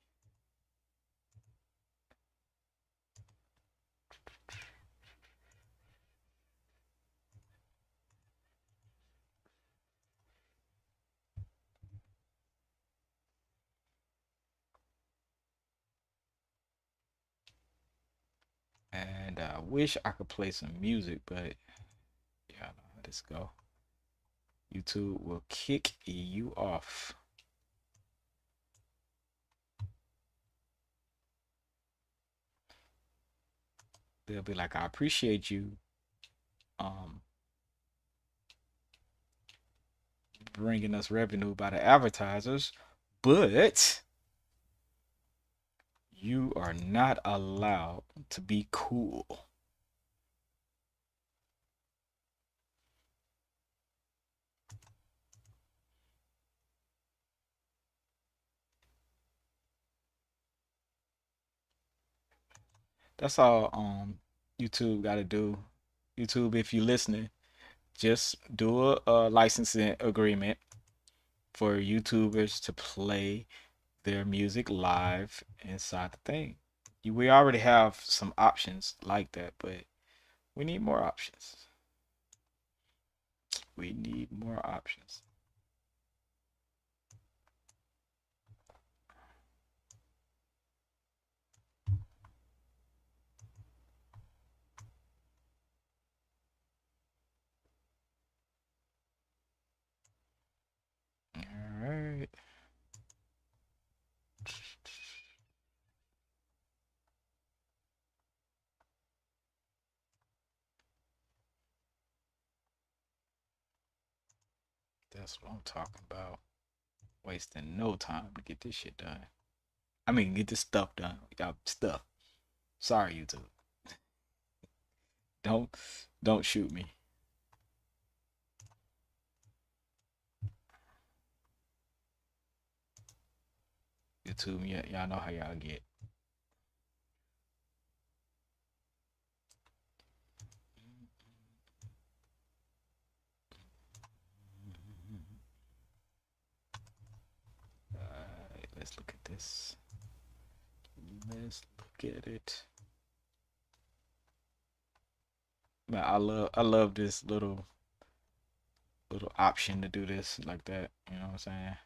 And I wish I could play some music, but yeah, I know how this go. YouTube will kick you off. they'll be like, I appreciate you um bringing us revenue by the advertisers, but you are not allowed to be cool. That's all YouTube got to do. YouTube, if you listening, just do a licensing agreement for YouTubers to play their music live inside the thing. We already have some options like that, but we need more options. We need more options. All right. That's what I'm talking about. Wasting no time to get this shit done. I mean, get this stuff done. We got stuff. Sorry, YouTube. Don't don't shoot me. YouTube, yeah, y'all know how y'all get. Alright, let's look at this. Let's look at it. Man, I love this little option to do this like that. You know what I'm saying?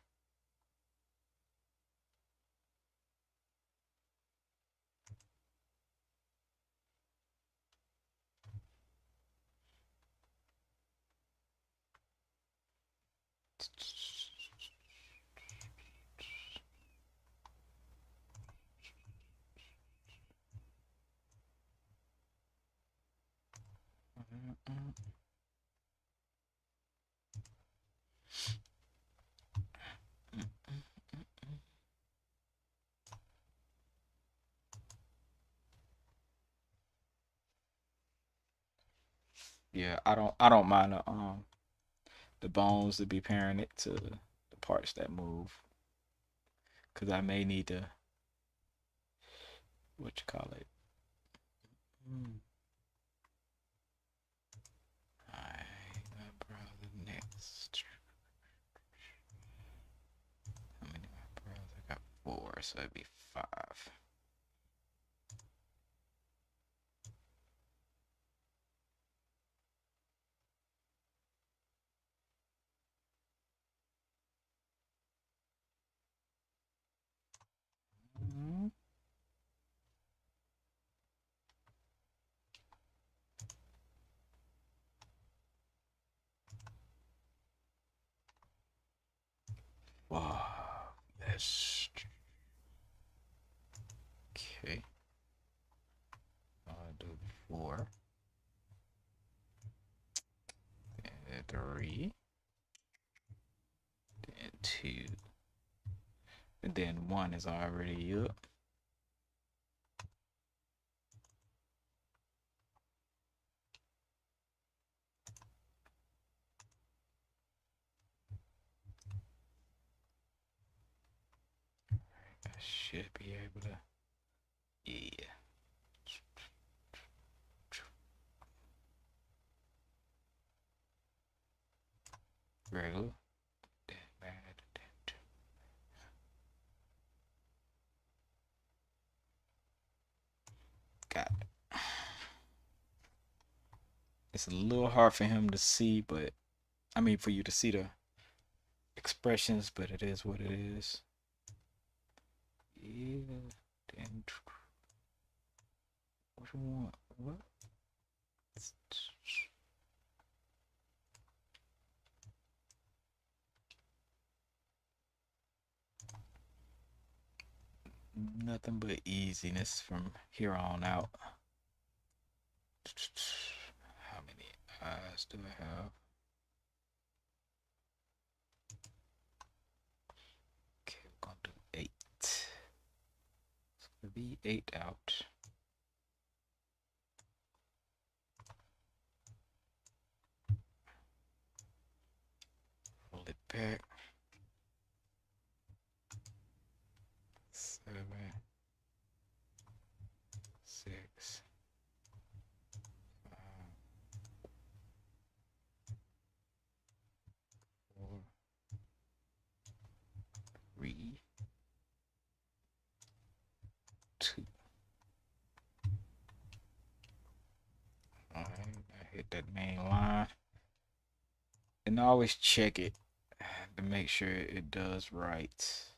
Yeah, I don't mind the bones to be pairing it to the parts that move, cause I may need to what you call it. Mm. Alright, browser next. How many browsers? I got four, so it'd be five. Mm. Wow. Yes. Okay. I'll do four. Then three. Then two. And then one is already up. I should be able to. Yeah. Regular. Got it. It's a little hard for him to see, but I mean for you to see the expressions, but it is what it is. Yeah. Then what do you want? What? Nothing but easiness from here on out. How many eyes do I have? Okay, we're gonna do 8. It's gonna be 8 out. Roll it back. 7, 6, 5, 4, 3, 2. Alright, I hit that main line. And always check it to make sure it does right.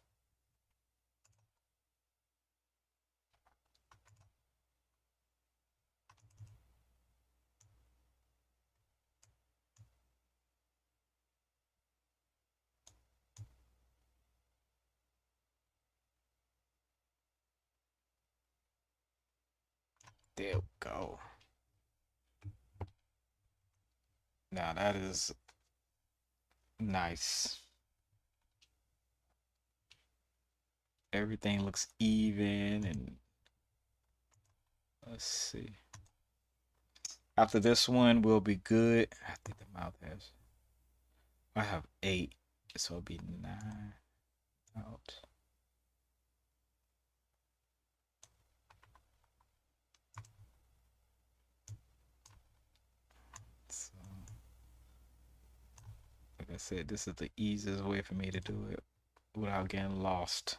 There we go. Now that is nice. Everything looks even, and let's see. After this one, we'll be good. I think the mouth has. I have 8, so it'll be 9 out. So, like I said, this is the easiest way for me to do it without getting lost.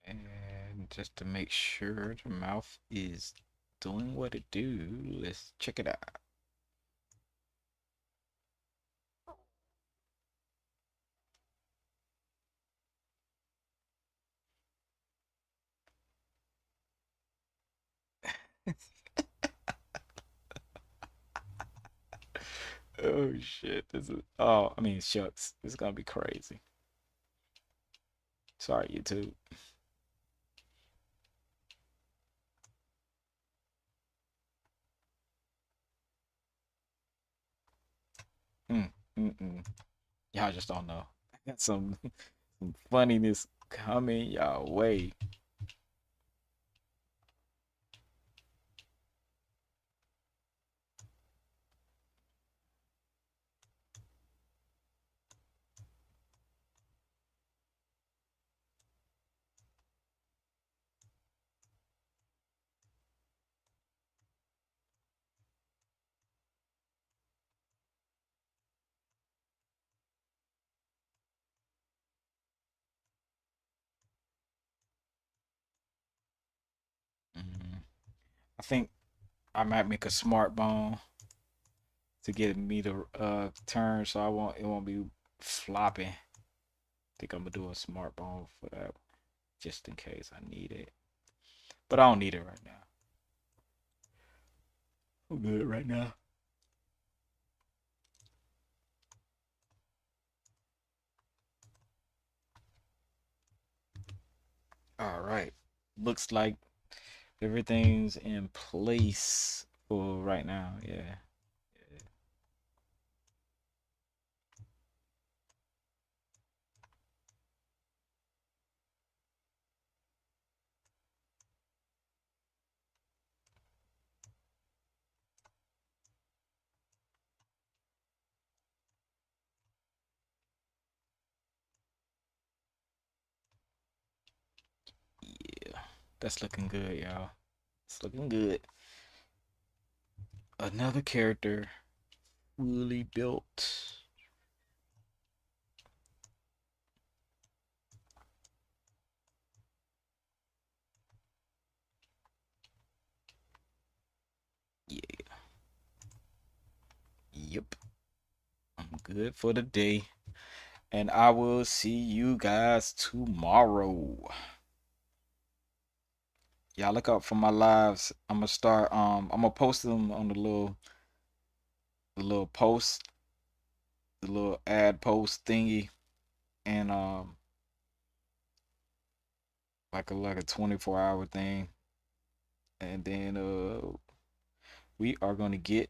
And just to make sure the mouth is doing what it do, let's check it out. Oh shit, this is, oh, I mean, shucks, this is gonna be crazy. Sorry, YouTube. Y'all just don't know. I got some funniness coming y'all way. Mm. I think I might make a smart bone to get me to turn, so it won't be flopping. I think I'm gonna do a smart bone for that, just in case I need it. But I don't need it right now. I'm good right now. All right. Looks like everything's in place for right now. Yeah. Yeah. That's looking good, y'all. It's looking good. Another character fully built. good for the day. And I will see you guys tomorrow. Y'all look out for my lives. I'm gonna start I'm gonna post them on the little post, the little ad post thingy, and like a 24-hour thing. And then we are gonna get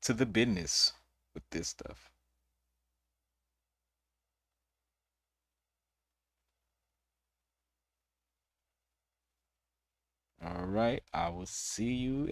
to the business with this stuff. All right, I will see you